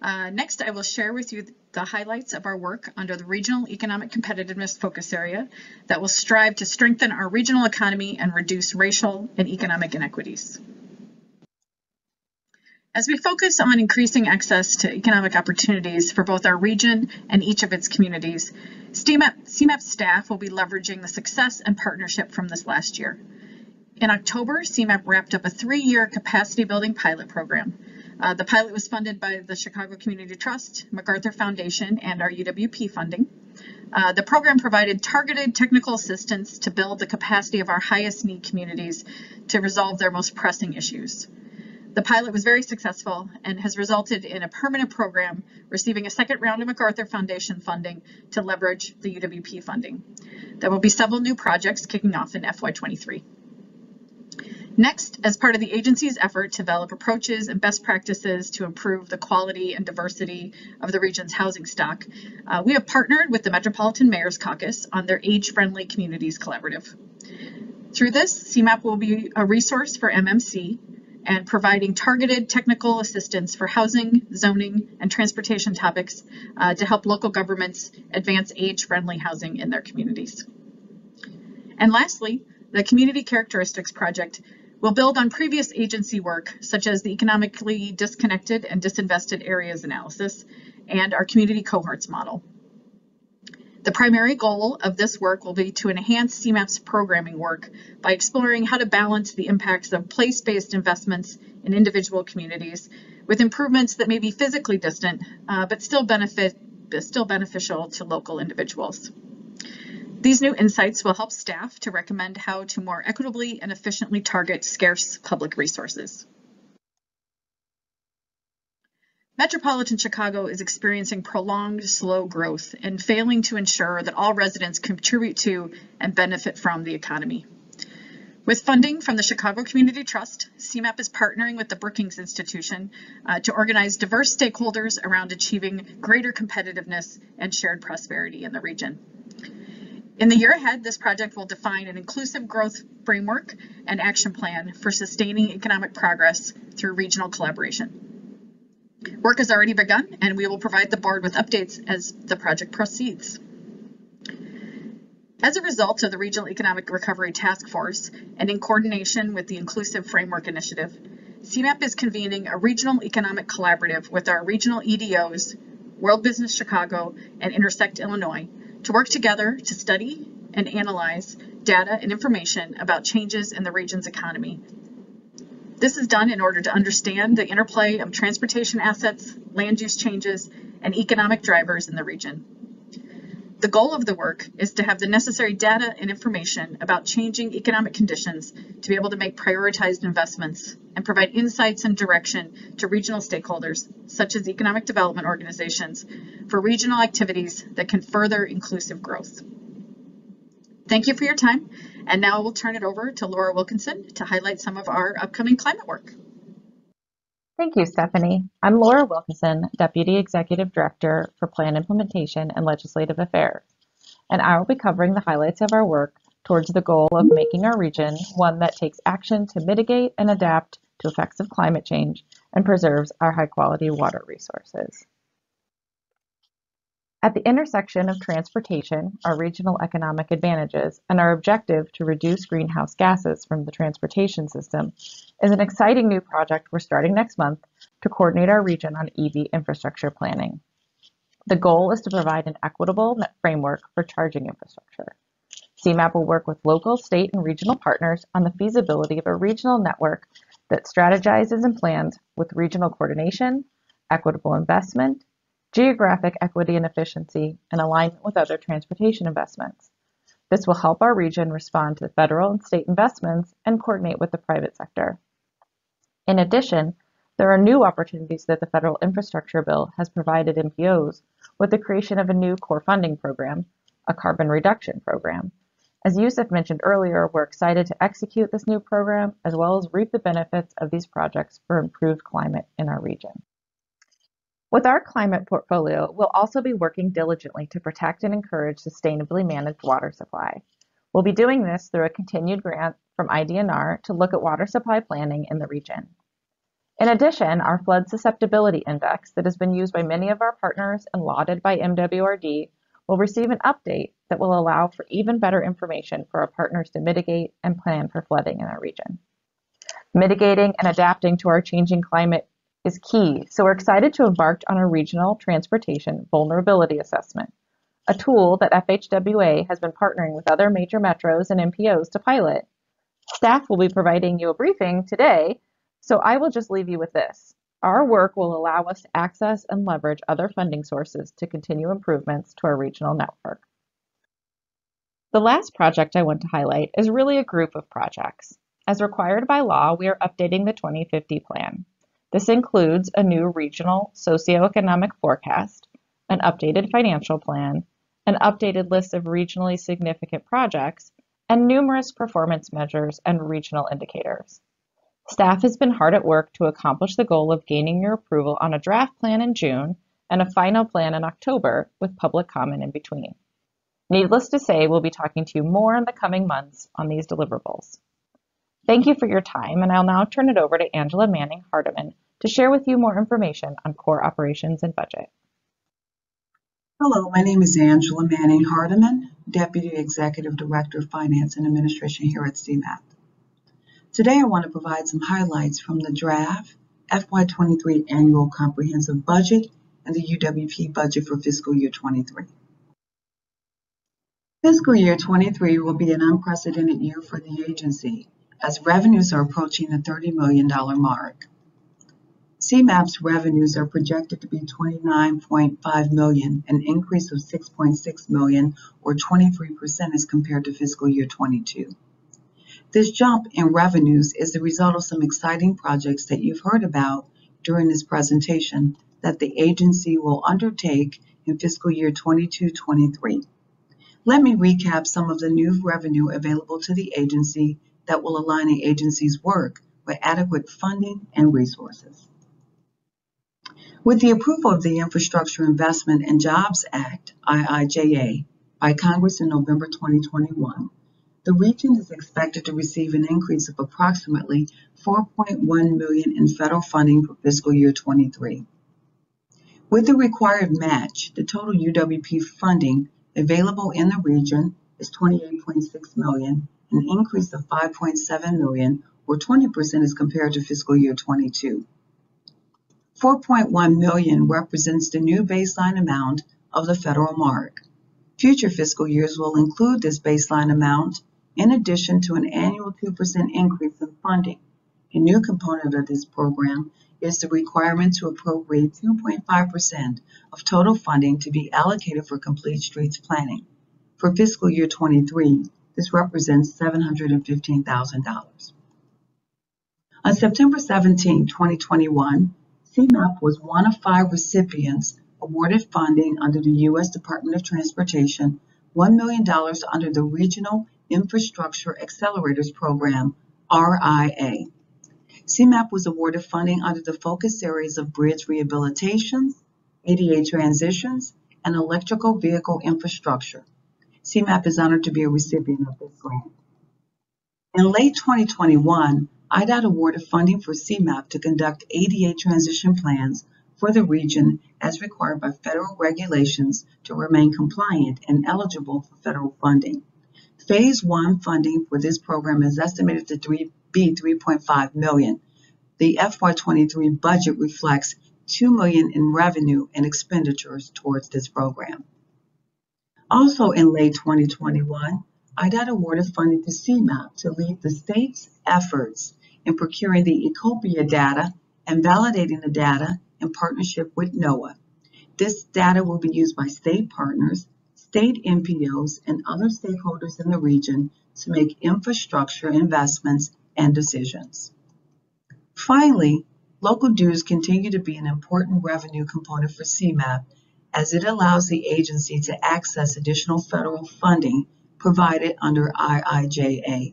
Next, I will share with you the highlights of our work under the Regional Economic Competitiveness Focus Area that will strive to strengthen our regional economy and reduce racial and economic inequities. As we focus on increasing access to economic opportunities for both our region and each of its communities, Cmap staff will be leveraging the success and partnership from this last year. In October, Cmap wrapped up a 3-year capacity building pilot program. The pilot was funded by the Chicago Community Trust, MacArthur Foundation, and our UWP funding. The program provided targeted technical assistance to build the capacity of our highest need communities to resolve their most pressing issues. The pilot was very successful and has resulted in a permanent program receiving a second round of MacArthur Foundation funding to leverage the UWP funding. There will be several new projects kicking off in FY23. Next, as part of the agency's effort to develop approaches and best practices to improve the quality and diversity of the region's housing stock, we have partnered with the Metropolitan Mayor's Caucus on their Age-Friendly Communities Collaborative. Through this, Cmap will be a resource for MMC and providing targeted technical assistance for housing, zoning, and transportation topics to help local governments advance age-friendly housing in their communities. And lastly, the Community Characteristics Project will build on previous agency work, such as the Economically Disconnected and Disinvested Areas Analysis and our Community Cohorts Model. The primary goal of this work will be to enhance Cmap's programming work by exploring how to balance the impacts of place-based investments in individual communities with improvements that may be physically distant, but still beneficial to local individuals. These new insights will help staff to recommend how to more equitably and efficiently target scarce public resources. Metropolitan Chicago is experiencing prolonged slow growth and failing to ensure that all residents contribute to and benefit from the economy. With funding from the Chicago Community Trust, Cmap is partnering with the Brookings Institution to organize diverse stakeholders around achieving greater competitiveness and shared prosperity in the region. In the year ahead, this project will define an inclusive growth framework and action plan for sustaining economic progress through regional collaboration. Work has already begun, and we will provide the board with updates as the project proceeds. As a result of the Regional Economic Recovery Task Force and in coordination with the Inclusive Framework Initiative, Cmap is convening a regional economic collaborative with our regional EDOs, World Business Chicago, and Intersect Illinois to work together to study and analyze data and information about changes in the region's economy. This is done in order to understand the interplay of transportation assets, land use changes, and economic drivers in the region. The goal of the work is to have the necessary data and information about changing economic conditions to be able to make prioritized investments and provide insights and direction to regional stakeholders, such as economic development organizations, for regional activities that can further inclusive growth. Thank you for your time, and now we'll turn it over to Laura Wilkinson to highlight some of our upcoming climate work. Thank you, Stephanie. I'm Laura Wilkinson, Deputy Executive Director for Plan Implementation and Legislative Affairs, and I will be covering the highlights of our work towards the goal of making our region one that takes action to mitigate and adapt to effects of climate change and preserves our high-quality water resources. At the intersection of transportation, our regional economic advantages, and our objective to reduce greenhouse gases from the transportation system is an exciting new project we're starting next month to coordinate our region on EV infrastructure planning. The goal is to provide an equitable framework for charging infrastructure. Cmap will work with local, state, and regional partners on the feasibility of a regional network that strategizes and plans with regional coordination, equitable investment, geographic equity and efficiency, and alignment with other transportation investments. This will help our region respond to federal and state investments and coordinate with the private sector. In addition, there are new opportunities that the federal infrastructure bill has provided MPOs with the creation of a new core funding program, a carbon reduction program. As Yusuf mentioned earlier, we're excited to execute this new program as well as reap the benefits of these projects for improved climate in our region. With our climate portfolio, we'll also be working diligently to protect and encourage sustainably managed water supply. We'll be doing this through a continued grant from IDNR to look at water supply planning in the region. In addition, our Flood Susceptibility Index that has been used by many of our partners and lauded by MWRD will receive an update that will allow for even better information for our partners to mitigate and plan for flooding in our region. Mitigating and adapting to our changing climate is key, so we're excited to embark on a regional transportation vulnerability assessment, a tool that FHWA has been partnering with other major metros and MPOs to pilot. Staff will be providing you a briefing today, so I will just leave you with this. Our work will allow us to access and leverage other funding sources to continue improvements to our regional network. The last project I want to highlight is really a group of projects. As required by law, we are updating the 2050 plan. This includes a new regional socioeconomic forecast, an updated financial plan, an updated list of regionally significant projects, and numerous performance measures and regional indicators. Staff has been hard at work to accomplish the goal of gaining your approval on a draft plan in June and a final plan in October with public comment in between. Needless to say, we'll be talking to you more in the coming months on these deliverables. Thank you for your time, and I'll now turn it over to Angela Manning-Hardiman to share with you more information on core operations and budget. Hello, my name is Angela Manning-Hardiman, Deputy Executive Director of Finance and Administration here at Cmap. Today I want to provide some highlights from the draft FY23 Annual Comprehensive Budget and the UWP budget for fiscal year 23. Fiscal year 23 will be an unprecedented year for the agency, as revenues are approaching the $30 million mark. Cmap's revenues are projected to be $29.5 million, an increase of $6.6 million, or 23% as compared to fiscal year 22. This jump in revenues is the result of some exciting projects that you've heard about during this presentation that the agency will undertake in fiscal year 22-23. Let me recap some of the new revenue available to the agency that will align the agency's work with adequate funding and resources. With the approval of the Infrastructure Investment and Jobs Act, IIJA, by Congress in November 2021, the region is expected to receive an increase of approximately $4.1 million in federal funding for fiscal year 23. With the required match, the total UWP funding available in the region is $28.6 million, an increase of $5.7 million, or 20% as compared to fiscal year 22. $4.1 million represents the new baseline amount of the federal mark. Future fiscal years will include this baseline amount in addition to an annual 2% increase in funding. A new component of this program is the requirement to appropriate 2.5% of total funding to be allocated for complete streets planning. For fiscal year 23, this represents $715,000. On September 17, 2021, Cmap was one of 5 recipients awarded funding under the U.S. Department of Transportation $1 million under the Regional Infrastructure Accelerators Program, RIA. Cmap was awarded funding under the focus areas of bridge rehabilitations, ADA transitions, and electrical vehicle infrastructure. Cmap is honored to be a recipient of this grant. In late 2021, IDOT awarded funding for Cmap to conduct ADA transition plans for the region as required by federal regulations to remain compliant and eligible for federal funding. Phase 1 funding for this program is estimated to be $3.5 million. The FY23 budget reflects $2 million in revenue and expenditures towards this program. Also in late 2021, IDOT awarded funding to Cmap to lead the state's efforts in procuring the Ecopia data and validating the data in partnership with NOAA. This data will be used by state partners, state MPOs, and other stakeholders in the region to make infrastructure investments and decisions. Finally, local dues continue to be an important revenue component for Cmap as it allows the agency to access additional federal funding provided under IIJA.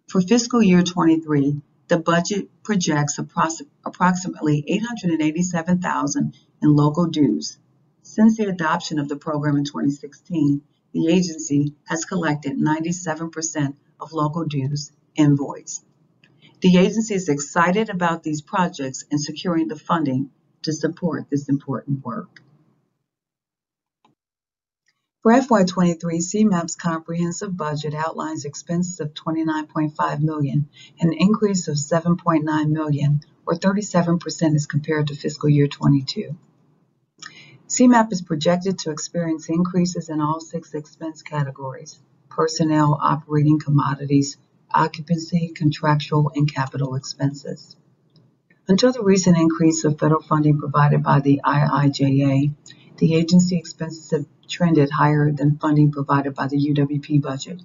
For fiscal year 23, the budget projects approximately $887,000 in local dues. Since the adoption of the program in 2016, the agency has collected 97% of local dues invoiced. The agency is excited about these projects and securing the funding to support this important work. For FY23, Cmap's comprehensive budget outlines expenses of $29.5 million, an increase of $7.9 million, or 37% as compared to fiscal year 22. Cmap is projected to experience increases in all 6 expense categories: personnel, operating, commodities, occupancy, contractual, and capital expenses. Until the recent increase of federal funding provided by the IIJA, the agency expenses have trended higher than funding provided by the UWP budget.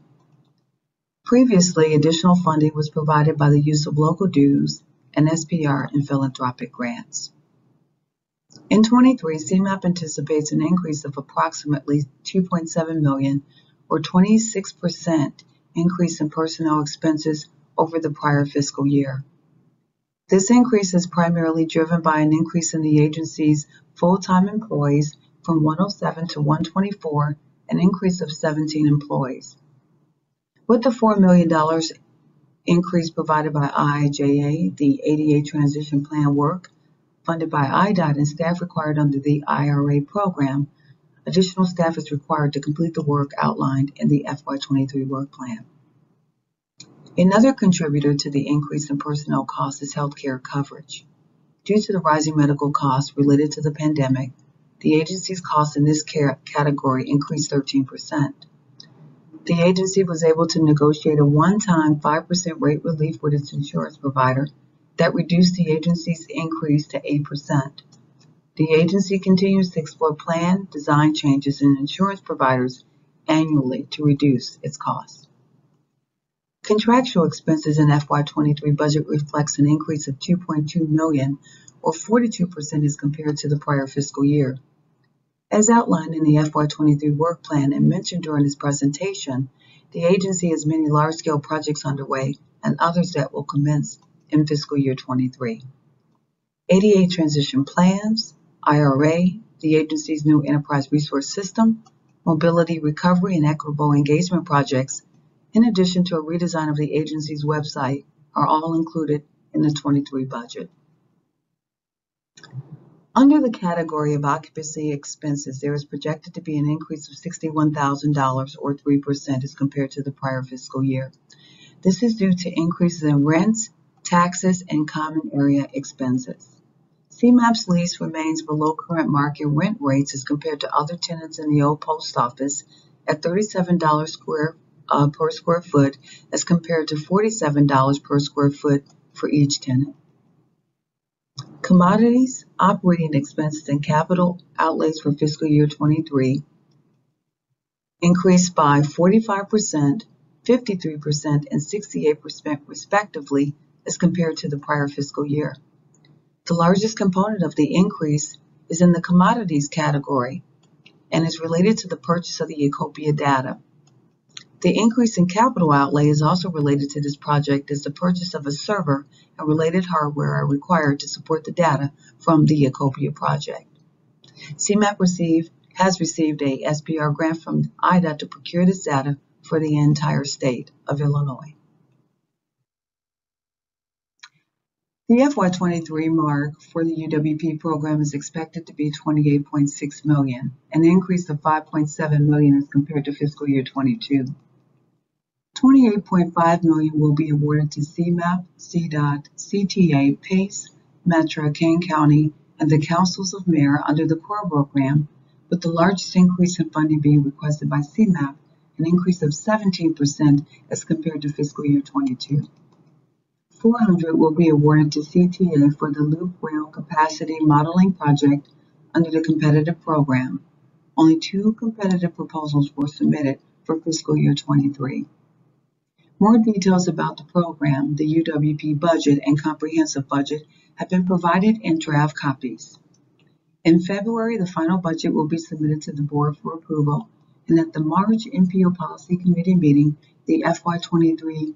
Previously, additional funding was provided by the use of local dues and SPR and philanthropic grants. In 23, Cmap anticipates an increase of approximately $2.7 million, or 26% increase in personnel expenses over the prior fiscal year. This increase is primarily driven by an increase in the agency's full-time employees from 107 to 124, an increase of 17 employees. With the $4 million increase provided by IIJA, the ADA transition plan work funded by IDOT, and staff required under the IRA program, additional staff is required to complete the work outlined in the FY23 work plan. Another contributor to the increase in personnel costs is healthcare coverage. Due to the rising medical costs related to the pandemic, the agency's costs in this category increased 13%. The agency was able to negotiate a one-time 5% rate relief with its insurance provider that reduced the agency's increase to 8%. The agency continues to explore plan design changes in insurance providers annually to reduce its costs. Contractual expenses in FY23 budget reflects an increase of $2.2 million, or 42% as compared to the prior fiscal year. As outlined in the FY23 work plan and mentioned during this presentation, the agency has many large-scale projects underway and others that will commence in fiscal year 23. ADA transition plans, IRA, the agency's new enterprise resource system, mobility recovery and equitable engagement projects, in addition to a redesign of the agency's website, are all included in the 23 budget. Under the category of occupancy expenses, there is projected to be an increase of $61,000 or 3% as compared to the prior fiscal year. This is due to increases in rents, taxes, and common area expenses. Cmap's lease remains below current market rent rates as compared to other tenants in the old post office at $37 per square foot as compared to $47 per square foot for each tenant. Commodities, operating expenses, and capital outlays for fiscal year 23 increased by 45%, 53%, and 68% respectively as compared to the prior fiscal year. The largest component of the increase is in the commodities category and is related to the purchase of the Ecopia data. The increase in capital outlay is also related to this project as the purchase of a server and related hardware are required to support the data from the Ecopia project. Cmap has received a SPR grant from IDA to procure this data for the entire state of Illinois. The FY23 mark for the UWP program is expected to be $28.6 million, an increase of $5.7 million as compared to fiscal year 22. $28.5 million will be awarded to Cmap, CDOT, CTA, PACE, Metro, Kane County, and the Councils of Mayor under the CORE program, with the largest increase in funding being requested by Cmap, an increase of 17% as compared to fiscal year 22. $400 will be awarded to CTA for the Loop Rail Capacity Modeling Project under the competitive program. Only 2 competitive proposals were submitted for fiscal year 23. More details about the program, the UWP budget, and comprehensive budget have been provided in draft copies. In February, the final budget will be submitted to the board for approval, and at the March MPO Policy Committee meeting, the FY23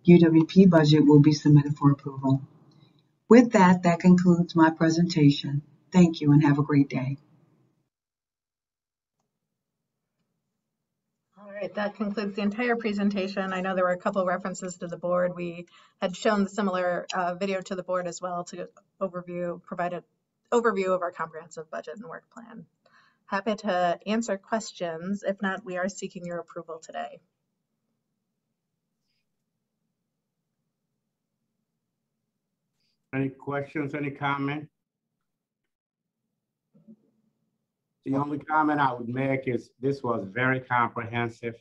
UWP budget will be submitted for approval. With that, that concludes my presentation. Thank you and have a great day. All right, that concludes the entire presentation. I know there were a couple references to the board. We had shown the similar video to the board as well to provide an overview of our comprehensive budget and work plan. Happy to answer questions. If not, we are seeking your approval today. Any questions, any comment? The only comment I would make is this was very comprehensive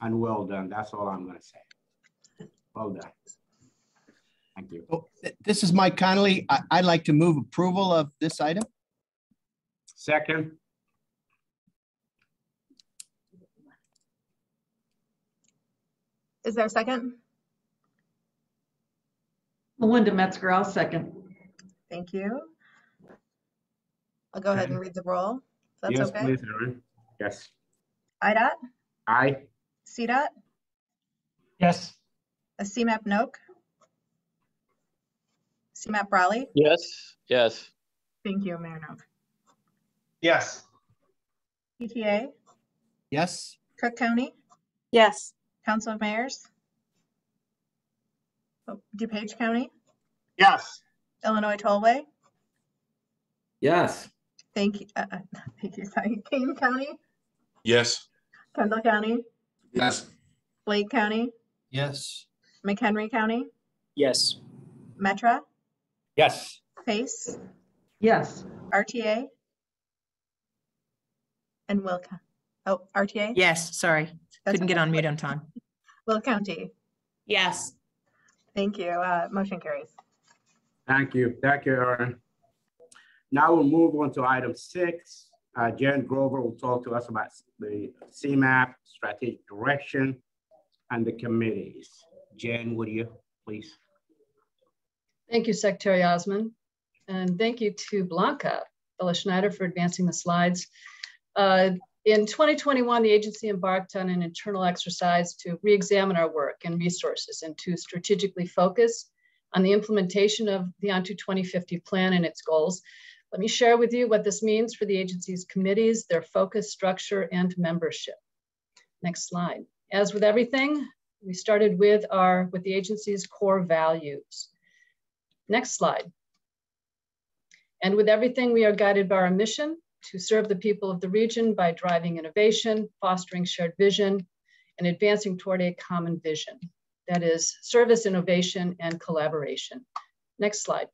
and well done. That's all I'm going to say. Well done. Thank you. Oh, this is Mike Connolly. I'd like to move approval of this item. Second. Is there a second? Melinda Metzger, I'll second. Thank you. I'll go ahead and read the roll. That's yes, okay. Please, Aaron. Yes. IDOT? Aye. CDOT? Yes. A Cmap Noak? Cmap Raleigh? Yes. Yes. Thank you, Mayor Noak. Yes. PTA? Yes. Cook County? Yes. Council of Mayors? DuPage County? Yes. Illinois Tollway? Yes. Thank you. Thank you. Sorry. Kane County? Yes. Kendall County? Yes. Lake County? Yes. McHenry County? Yes. Metra? Yes. PACE? Yes. RTA? And Will County? Oh, RTA? Yes, sorry. Couldn't get on mute on time. Will County? Yes. Thank you. Motion carries. Thank you, Aaron. Now we'll move on to item 6. Jen Grover will talk to us about the Cmap, strategic direction, and the committees. Jen, would you please? Thank you, Secretary Osman. And thank you to Blanca Schneider for advancing the slides. In 2021, the agency embarked on an internal exercise to re-examine our work and resources and to strategically focus on the implementation of the Onto 2050 plan and its goals. Let me share with you what this means for the agency's committees, their focus, structure, and membership. Next slide. As with everything, we started with the agency's core values. Next slide. And with everything, we are guided by our mission to serve the people of the region by driving innovation, fostering shared vision, and advancing toward a common vision. That is service, innovation, and collaboration. Next slide.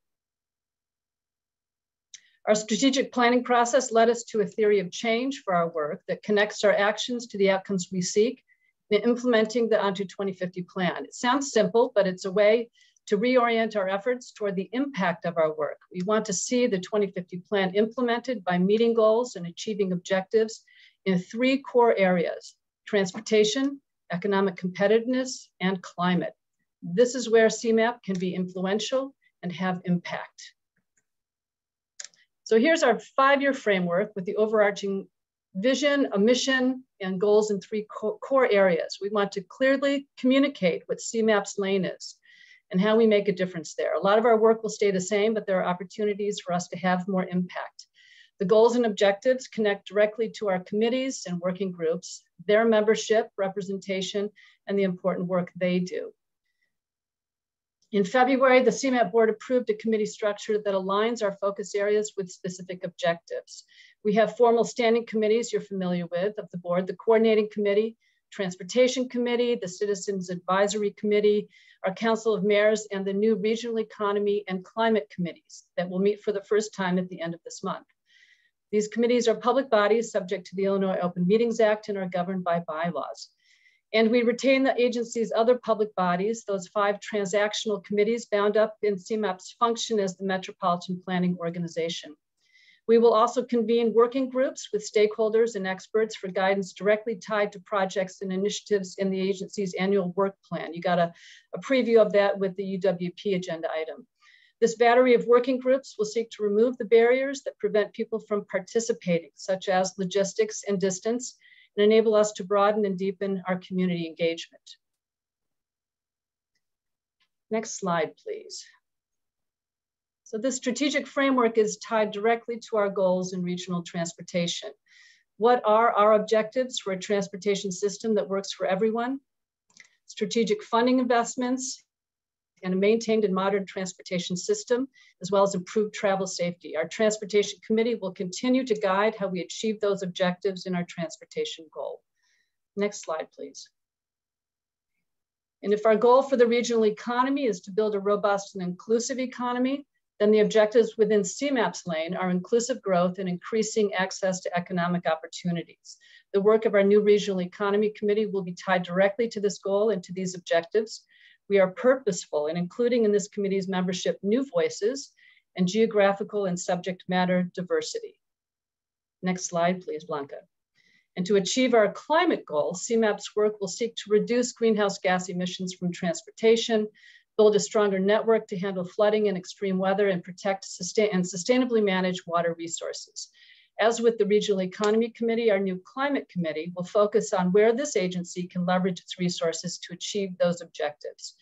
Our strategic planning process led us to a theory of change for our work that connects our actions to the outcomes we seek in implementing the Onto 2050 plan. It sounds simple, but it's a way to reorient our efforts toward the impact of our work. We want to see the 2050 plan implemented by meeting goals and achieving objectives in 3 core areas: transportation, economic competitiveness, and climate. This is where Cmap can be influential and have impact. So here's our 5-year framework with the overarching vision, a mission, and goals in 3 core areas. We want to clearly communicate what Cmap's lane is and how we make a difference there. A lot of our work will stay the same, but there are opportunities for us to have more impact. The goals and objectives connect directly to our committees and working groups, their membership, representation, and the important work they do. In February, the Cmap board approved a committee structure that aligns our focus areas with specific objectives. We have formal standing committees you're familiar with of the board: the coordinating committee, transportation committee, the citizens advisory committee, our council of mayors, and the new regional economy and climate committees that will meet for the first time at the end of this month. These committees are public bodies subject to the Illinois Open Meetings Act and are governed by bylaws. And we retain the agency's other public bodies, those 5 transactional committees bound up in Cmap's function as the Metropolitan Planning Organization. We will also convene working groups with stakeholders and experts for guidance directly tied to projects and initiatives in the agency's annual work plan. You got a preview of that with the UWP agenda item. This battery of working groups will seek to remove the barriers that prevent people from participating, such as logistics and distance, and enable us to broaden and deepen our community engagement. Next slide, please. So this strategic framework is tied directly to our goals in regional transportation. What are our objectives for a transportation system that works for everyone? Strategic funding investments and a maintained and modern transportation system, as well as improved travel safety. Our transportation committee will continue to guide how we achieve those objectives in our transportation goal. Next slide, please. And if our goal for the regional economy is to build a robust and inclusive economy, then the objectives within Cmap's lane are inclusive growth and increasing access to economic opportunities. The work of our new Regional Economy Committee will be tied directly to this goal and to these objectives. We are purposeful in including in this committee's membership new voices and geographical and subject matter diversity. Next slide, please, Blanca. And to achieve our climate goal, Cmap's work will seek to reduce greenhouse gas emissions from transportation, build a stronger network to handle flooding and extreme weather, and protect and sustainably manage water resources. As with the Regional Economy Committee, our new Climate Committee will focus on where this agency can leverage its resources to achieve those objectives.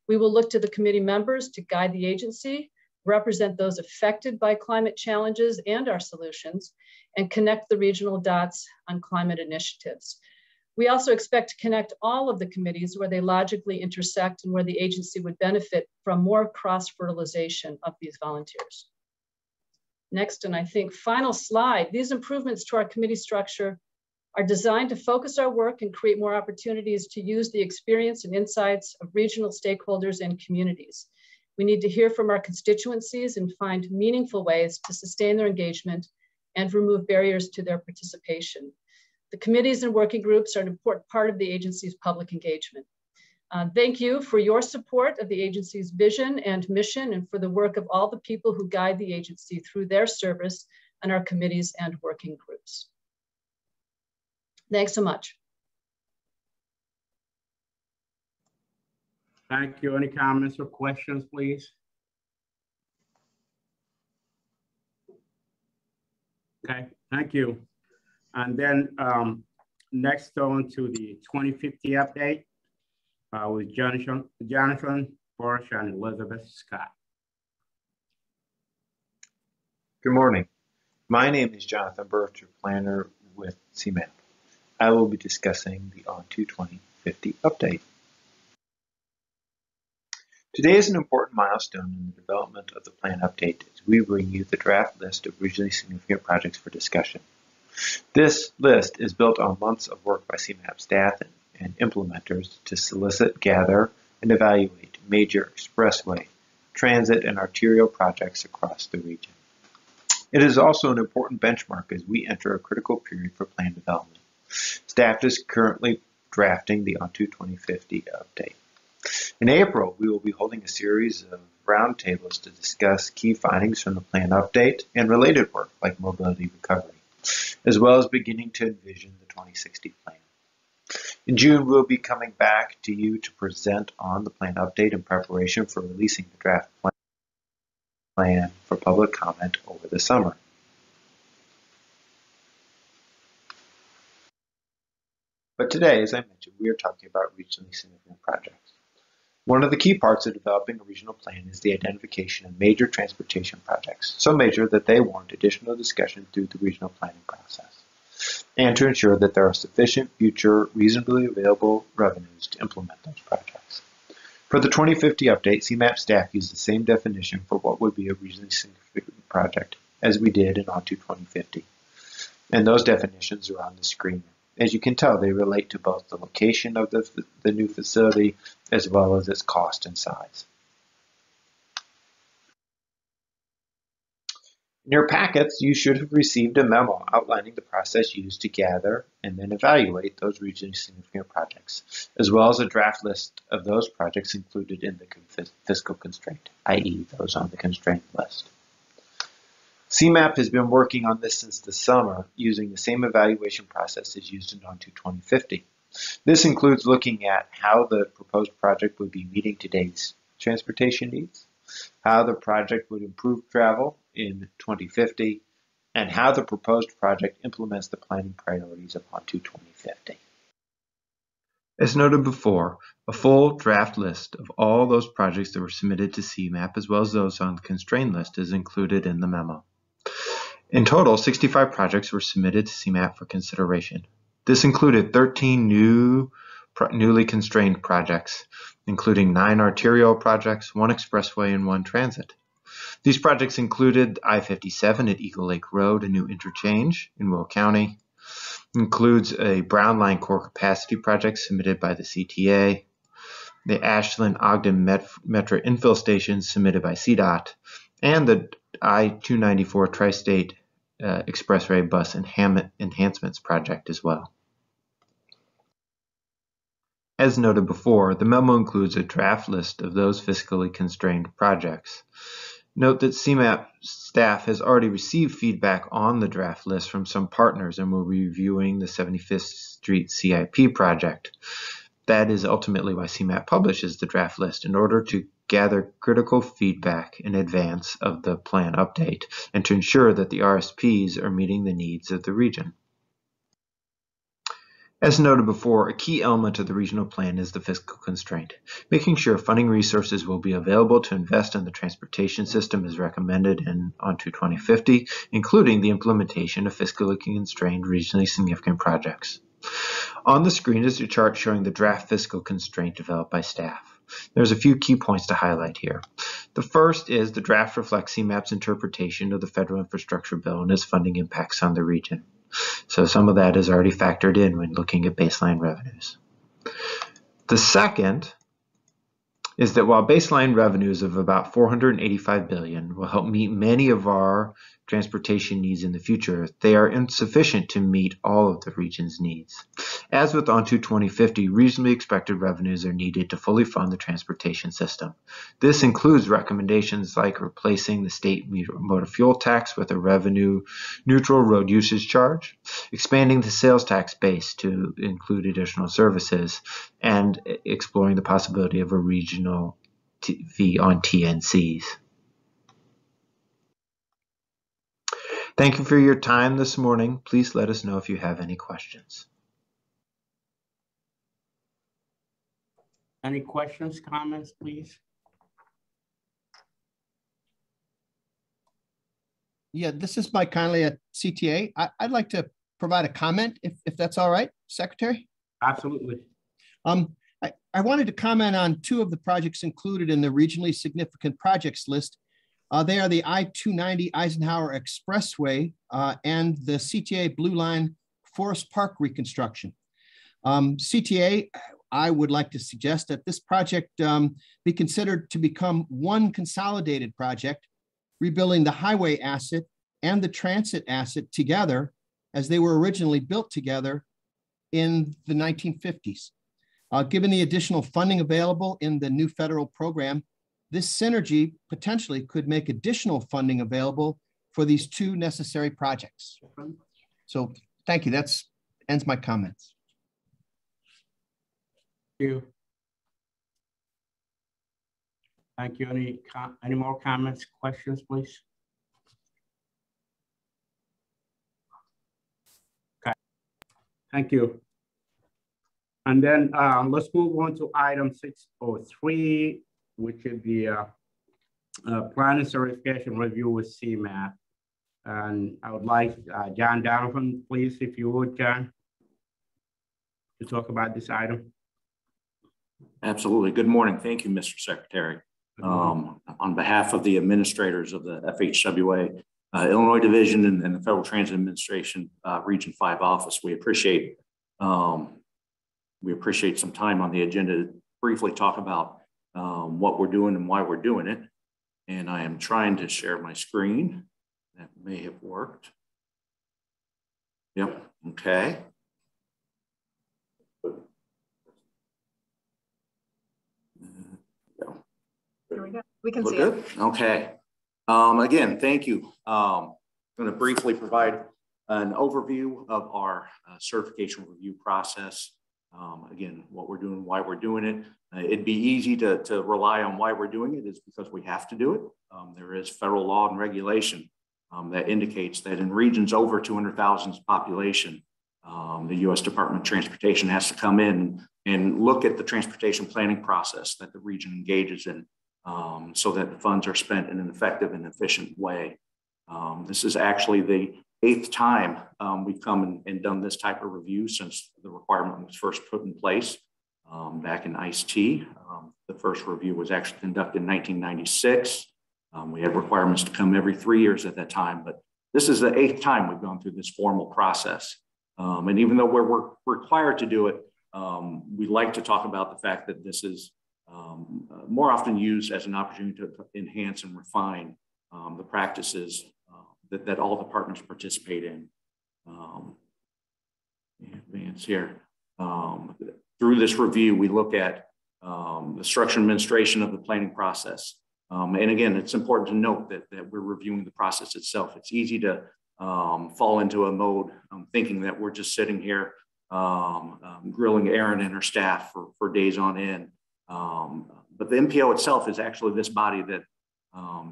We will look to the committee members to guide the agency, represent those affected by climate challenges and our solutions, and connect the regional dots on climate initiatives. We also expect to connect all of the committees where they logically intersect and where the agency would benefit from more cross-fertilization of these volunteers. Next, and I think final slide, these improvements to our committee structure are designed to focus our work and create more opportunities to use the experience and insights of regional stakeholders and communities. We need to hear from our constituencies and find meaningful ways to sustain their engagement and remove barriers to their participation. The committees and working groups are an important part of the agency's public engagement. Thank you for your support of the agency's vision and mission, and for the work of all the people who guide the agency through their service and our committees and working groups. Thanks so much. Thank you. Any comments or questions, please? Okay, thank you. And then next on to the 2050 update with Jonathan Porsche and Elizabeth Scott. Good morning. My name is Jonathan Birch, planner with Cmap. I will be discussing the On2 2050 update. Today is an important milestone in the development of the plan update as we bring you the draft list of regionally significant projects for discussion. This list is built on months of work by Cmap staff and implementers to solicit, gather, and evaluate major expressway, transit, and arterial projects across the region. It is also an important benchmark as we enter a critical period for plan development. Staff is currently drafting the On2 2050 update. In April, we will be holding a series of roundtables to discuss key findings from the plan update and related work like mobility recovery, as well as beginning to envision the 2060 plan. In June, we'll be coming back to you to present on the plan update in preparation for releasing the draft plan for public comment over the summer. But today, as I mentioned, we are talking about regionally significant projects. One of the key parts of developing a regional plan is the identification of major transportation projects, so major that they warrant additional discussion through the regional planning process, and to ensure that there are sufficient future reasonably available revenues to implement those projects. For the 2050 update, Cmap staff used the same definition for what would be a regionally significant project as we did in On2 2050, and those definitions are on the screen. As you can tell, they relate to both the location of the new facility as well as its cost and size. In your packets, you should have received a memo outlining the process used to gather and then evaluate those regionally significant projects, as well as a draft list of those projects included in the fiscal constraint, i.e. those on the constraint list. Cmap has been working on this since the summer using the same evaluation process as used in On2 2050. This includes looking at how the proposed project would be meeting today's transportation needs, how the project would improve travel in 2050, and how the proposed project implements the planning priorities of On2 2050. As noted before, a full draft list of all those projects that were submitted to Cmap as well as those on the constraint list is included in the memo. In total, 65 projects were submitted to Cmap for consideration. This included 13 newly constrained projects, including 9 arterial projects, 1 expressway, and 1 transit. These projects included I-57 at Eagle Lake Road, a new interchange in Will County. Includes a Brown Line core capacity project submitted by the CTA, the Ashland-Ogden Metro infill station submitted by CDOT, and the I-294 Tri-State Expressway bus enhancements project as well. As noted before, the memo includes a draft list of those fiscally constrained projects. Note that Cmap staff has already received feedback on the draft list from some partners and will be reviewing the 75th Street CIP project. That is ultimately why Cmap publishes the draft list, in order to gather critical feedback in advance of the plan update and to ensure that the RSPs are meeting the needs of the region. As noted before, a key element of the regional plan is the fiscal constraint, making sure funding resources will be available to invest in the transportation system as recommended in On2 2050, including the implementation of fiscally constrained regionally significant projects. On the screen is a chart showing the draft fiscal constraint developed by staff. There's a few key points to highlight here. The first is the draft reflects Cmap's interpretation of the federal infrastructure bill and its funding impacts on the region. So some of that is already factored in when looking at baseline revenues. The second is that while baseline revenues of about $485 billion will help meet many of our transportation needs in the future, they are insufficient to meet all of the region's needs. As with ON2 2050, reasonably expected revenues are needed to fully fund the transportation system. This includes recommendations like replacing the state motor fuel tax with a revenue-neutral road usage charge, expanding the sales tax base to include additional services, and exploring the possibility of a regional fee on TNCs. Thank you for your time this morning. Please let us know if you have any questions. Any questions, comments, please? Yeah, this is Mike Conley at CTA. I'd like to provide a comment, if that's all right, Secretary. Absolutely. I wanted to comment on two of the projects included in the regionally significant projects list. They are the I-290 Eisenhower Expressway and the CTA Blue Line Forest Park reconstruction. CTA, I would like to suggest that this project be considered to become one consolidated project, rebuilding the highway asset and the transit asset together as they were originally built together in the 1950s. Given the additional funding available in the new federal program, this synergy potentially could make additional funding available for these two necessary projects. So thank you. That ends my comments. Thank you. Thank you. Any more comments, questions, please? Okay. Thank you. And then let's move on to item 603, which is the planning certification review with Cmap. And I would like John Donovan, please, if you would, John, to talk about this item. Absolutely. Good morning. Thank you, Mr. Secretary. On behalf of the administrators of the FHWA Illinois Division and the Federal Transit Administration Region 5 office, we appreciate some time on the agenda to briefly talk about what we're doing and why we're doing it. And I am trying to share my screen. That may have worked. Yep. Okay. Here we go. We can see it. it. Okay. Again, thank you. I'm going to briefly provide an overview of our certification review process. Again, what we're doing, why we're doing it. It'd be easy to rely on why we're doing it is because we have to do it. There is federal law and regulation that indicates that in regions over 200,000 population, the U.S. Department of Transportation has to come in and look at the transportation planning process that the region engages in so that the funds are spent in an effective and efficient way. This is actually the 8th time we've come and done this type of review since the requirement was first put in place back in ICE-T. The first review was actually conducted in 1996. We had requirements to come every 3 years at that time, but this is the 8th time we've gone through this formal process. And even though we're required to do it, we like to talk about the fact that this is more often used as an opportunity to enhance and refine the practices that all departments participate in. Advance here. Through this review, we look at the structure and administration of the planning process. And again, it's important to note that we're reviewing the process itself. It's easy to fall into a mode thinking that we're just sitting here grilling Erin and her staff for days on end. But the MPO itself is actually this body that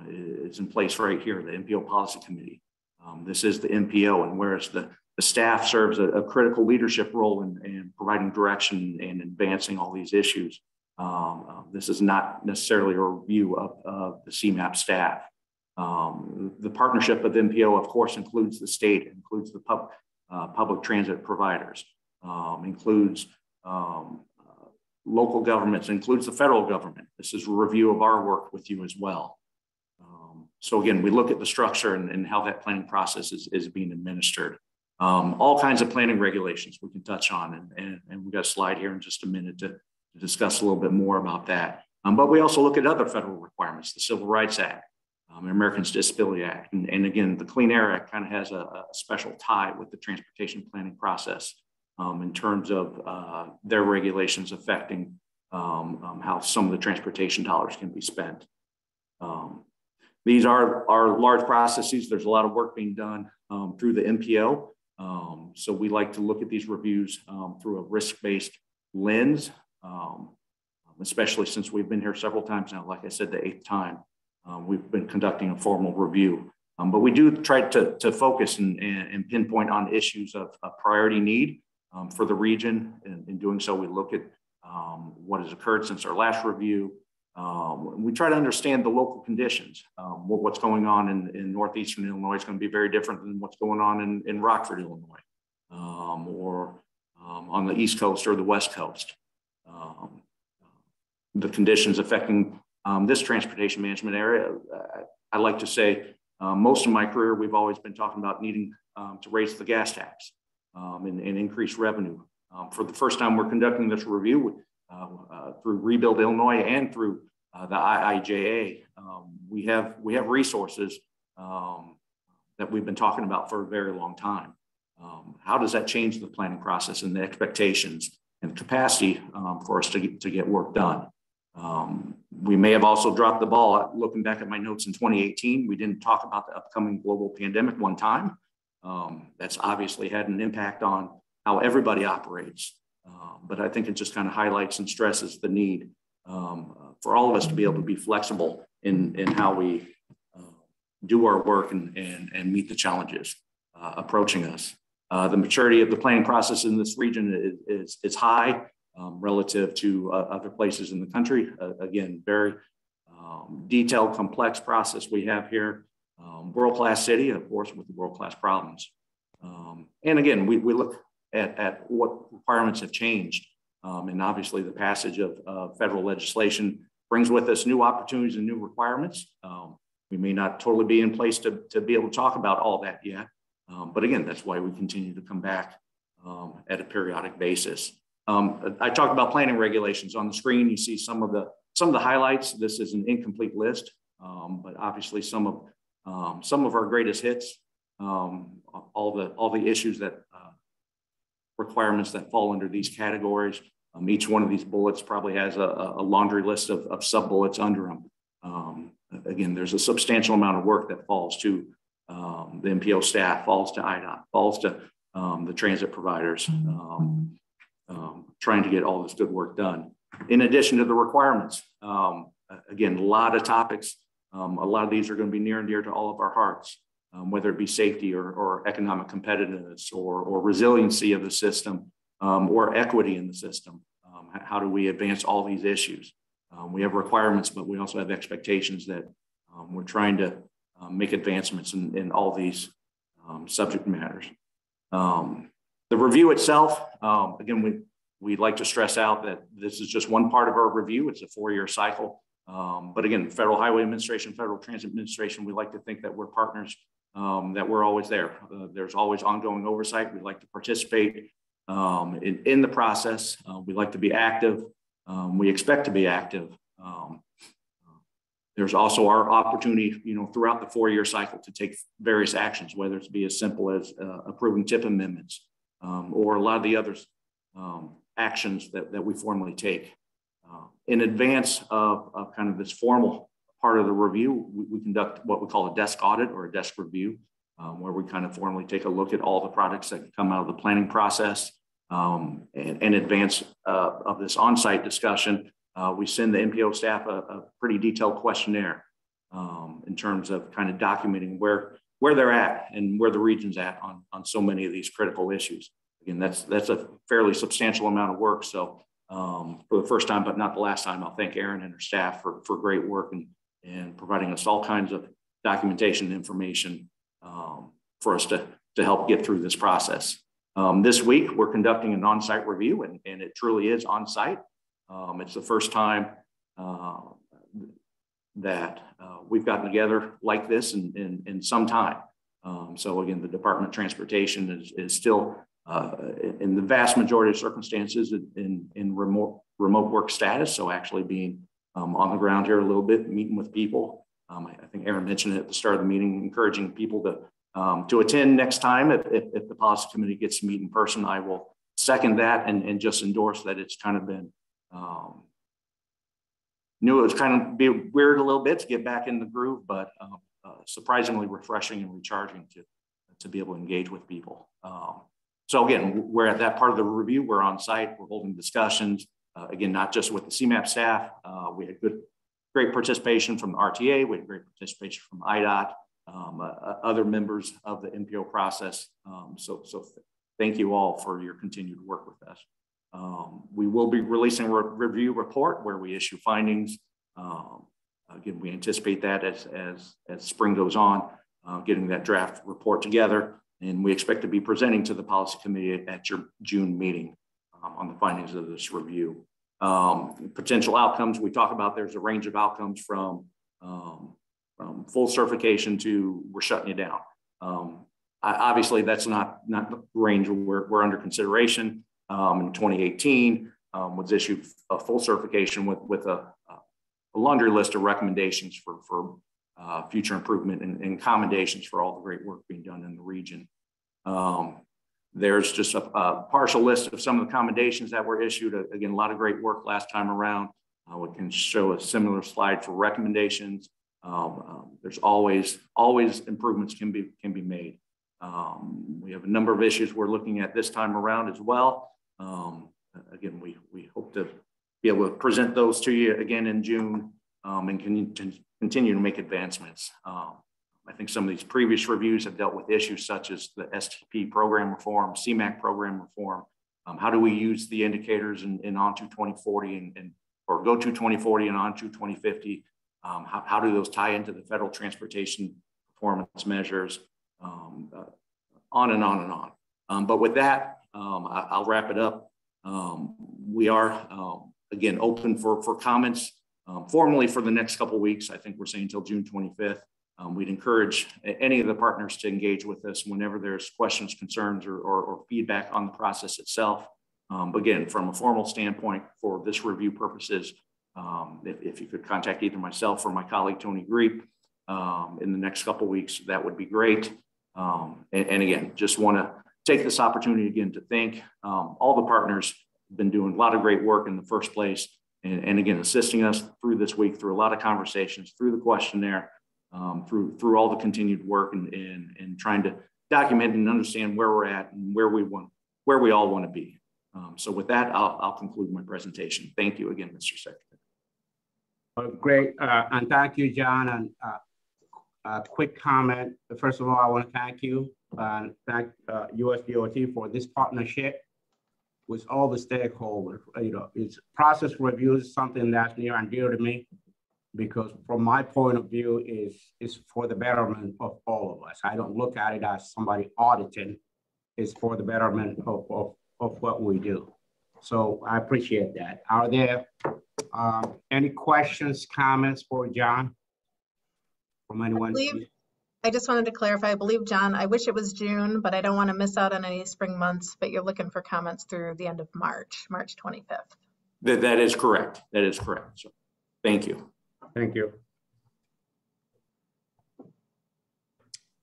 is in place right here, the MPO Policy Committee. This is the MPO, and whereas the staff serves a critical leadership role in providing direction and advancing all these issues. This is not necessarily a review of the Cmap staff. The partnership of MPO, of course, includes the state, includes the public transit providers, includes local governments, includes the federal government. This is a review of our work with you as well. So again, we look at the structure and how that planning process is being administered. All kinds of planning regulations we can touch on, and we've got a slide here in just a minute to discuss a little bit more about that. But we also look at other federal requirements, the Civil Rights Act, Americans with Disability Act, and again, the Clean Air Act kind of has a special tie with the transportation planning process. in terms of their regulations affecting how some of the transportation dollars can be spent. These are large processes. There's a lot of work being done through the MPO. So we like to look at these reviews through a risk-based lens, especially since we've been here several times now. Like I said, the 8th time we've been conducting a formal review. But we do try to focus and pinpoint on issues of priority need for the region. And in doing so, we look at what has occurred since our last review. We try to understand the local conditions. What's going on in Northeastern Illinois is going to be very different than what's going on in Rockford, Illinois, or on the East Coast or the West Coast. The conditions affecting this transportation management area, I like to say most of my career, we've always been talking about needing to raise the gas tax and increase revenue. For the first time, we're conducting this review through Rebuild Illinois and through the IIJA. We have resources that we've been talking about for a very long time. How does that change the planning process and the expectations and capacity for us to get work done? We may have also dropped the ball. Looking back at my notes in 2018, we didn't talk about the upcoming global pandemic one time. That's obviously had an impact on how everybody operates. But I think it just kind of highlights and stresses the need for all of us to be able to be flexible in how we do our work and meet the challenges approaching us. The maturity of the planning process in this region is high relative to other places in the country. Again, very detailed, complex process we have here. World-class city, of course, with the world-class problems. And again, we look at what requirements have changed. And obviously the passage of federal legislation brings with us new opportunities and new requirements. We may not totally be in place to be able to talk about all that yet. But again, that's why we continue to come back at a periodic basis. I talked about planning regulations. On the screen, you see some of the highlights. This is an incomplete list, but obviously some of our greatest hits, all the issues that requirements that fall under these categories. Each one of these bullets probably has a laundry list of sub-bullets under them. Again, there's a substantial amount of work that falls to the MPO staff, falls to IDOT, falls to the transit providers, trying to get all this good work done. In addition to the requirements, again, a lot of topics. A lot of these are going to be near and dear to all of our hearts, whether it be safety or economic competitiveness or resiliency of the system or equity in the system. How do we advance all these issues? We have requirements, but we also have expectations that we're trying to make advancements in all these subject matters. The review itself, again, we'd like to stress out that this is just one part of our review. It's a 4-year cycle. But again, Federal Highway Administration, Federal Transit Administration, we like to think that we're partners, that we're always there. There's always ongoing oversight. We like to participate in the process. We like to be active. We expect to be active. There's also our opportunity, throughout the 4-year cycle to take various actions, whether it's be as simple as approving TIP amendments or a lot of the other actions that we formally take. In advance of kind of this formal part of the review, we conduct what we call a desk audit or a desk review, where we kind of formally take a look at all the projects that come out of the planning process. And in advance of this on-site discussion, we send the MPO staff a pretty detailed questionnaire in terms of kind of documenting where they're at and where the region's at on so many of these critical issues. Again, that's a fairly substantial amount of work. So for the first time, but not the last time, I'll thank Erin and her staff for great work and providing us all kinds of documentation and information for us to help get through this process. This week, we're conducting an on-site review, and it truly is on-site. It's the first time that we've gotten together like this in some time. So again, the Department of Transportation is still in the vast majority of circumstances in remote work status. So actually being on the ground here a little bit, meeting with people. I think Erin mentioned it at the start of the meeting, encouraging people to attend next time. If the policy committee gets to meet in person, I will second that and just endorse that it's kind of been, knew it was kind of be weird a little bit to get back in the groove, but surprisingly refreshing and recharging to be able to engage with people. So again, we're at that part of the review. We're on site, we're holding discussions. Again, not just with the Cmap staff. We had great participation from the RTA. We had great participation from IDOT, other members of the MPO process. So thank you all for your continued work with us. We will be releasing a review report where we issue findings. Again, we anticipate that as spring goes on, getting that draft report together. And we expect to be presenting to the policy committee at your June meeting on the findings of this review. Potential outcomes we talk about, there's a range of outcomes from full certification to we're shutting you down. Obviously, that's not the range we're under consideration. In 2018, was issued a full certification with a laundry list of recommendations for future improvement and commendations for all the great work being done in the region. There's just a partial list of some of the commendations that were issued. Again, a lot of great work last time around. We can show a similar slide for recommendations. There's always improvements can be made. We have a number of issues we're looking at this time around as well. Again, we hope to be able to present those to you again in June and continue to make advancements. I think some of these previous reviews have dealt with issues such as the STP program reform, CMAC program reform. How do we use the indicators in Onto 2040 or go to 2040 and Onto 2050? How do those tie into the federal transportation performance measures? On and on and on. But with that, I'll wrap it up. We are, again, open for comments formally for the next couple of weeks. I think we're saying until June 25th. We'd encourage any of the partners to engage with us whenever there's questions, concerns, or feedback on the process itself. Again, from a formal standpoint for this review purposes, if you could contact either myself or my colleague, Tony Greep, in the next couple of weeks, that would be great. And again, just want to take this opportunity again to thank all the partners who've been doing a lot of great work in the first place. And again, assisting us through this week, through a lot of conversations, through the questionnaire, through all the continued work and trying to document and understand where we're at and where we all want to be. So with that, I'll conclude my presentation. Thank you again, Mr. Secretary. Great, and thank you, John. And a quick comment. First of all, I want to thank you and thank USDOT for this partnership with all the stakeholders. It's process review is something that's near and dear to me, because from my point of view is for the betterment of all of us. I don't look at it as somebody auditing. It's for the betterment of what we do. So I appreciate that. Are there any questions, comments for John from anyone? I just wanted to clarify, I believe, John, I wish it was June, but I don't want to miss out on any spring months, but you're looking for comments through the end of March 25th. That is correct. That is correct. So thank you. Thank you.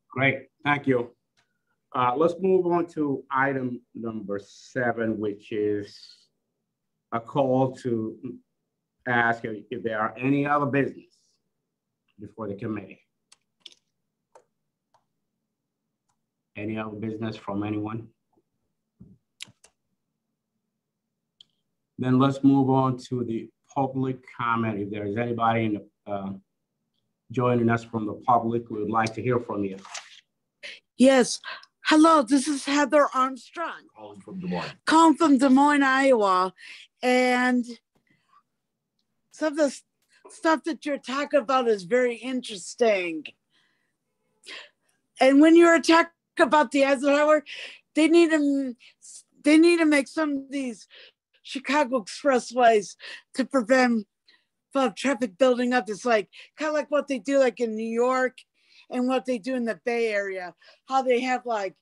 Great, thank you. Let's move on to item number 7, which is a call to ask if there are any other business before the committee. Any other business from anyone? Then let's move on to the public comment. If there is anybody in the, joining us from the public, we would like to hear from you. Yes. Hello, this is Heather Armstrong. Calling from Des Moines. Calling from Des Moines, Iowa. And some of the stuff that you're talking about is very interesting. And when you're talking about the Eisenhower, they need to make some of these Chicago expressways to prevent traffic building up. It's like kind of like what they do like in New York and what they do in the Bay Area, how they have like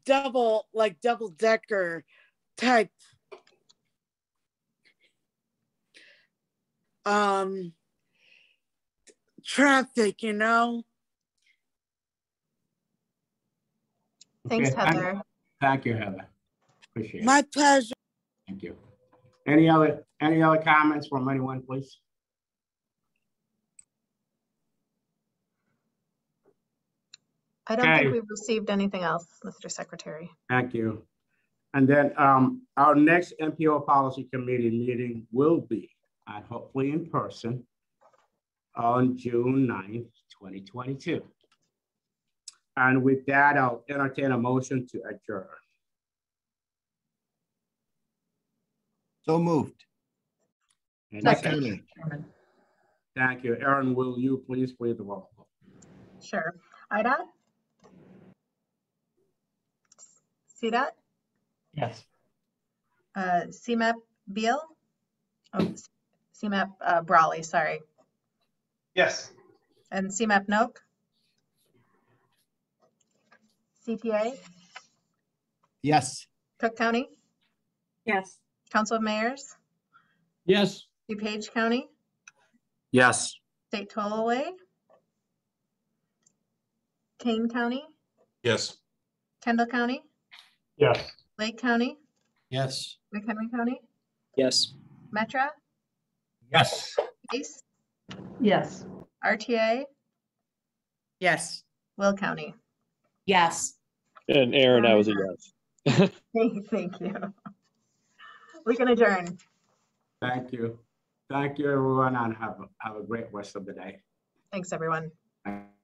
double decker type traffic, you know. Thanks, Heather. Thank you, Heather. Appreciate it. My pleasure. Thank you. Any other comments from anyone, please? I don't think Okay. we've received anything else, Mr. Secretary. Thank you. And then our next MPO Policy Committee meeting will be, hopefully in person, on June 9th, 2022. And with that, I'll entertain a motion to adjourn. So moved. And Second. thank you. Aaron, will you please read the roll call? Sure. IDOT? CDOT? Yes. Cmap Beal? Oh, Cmap Brawley, sorry. Yes. And Cmap Noak? CTA? Yes. Cook County? Yes. Council of Mayors? Yes. DuPage County? Yes. State Tollway? Kane County? Yes. Kendall County? Yes. Lake County? Yes. McHenry County? Yes. Metra? Yes. Pace? Yes. RTA? Yes. Will County? Yes. And Aaron, I was a yes. Thank you. We can adjourn. Thank you. Thank you, everyone, and have a great rest of the day. Thanks, everyone. Thank you.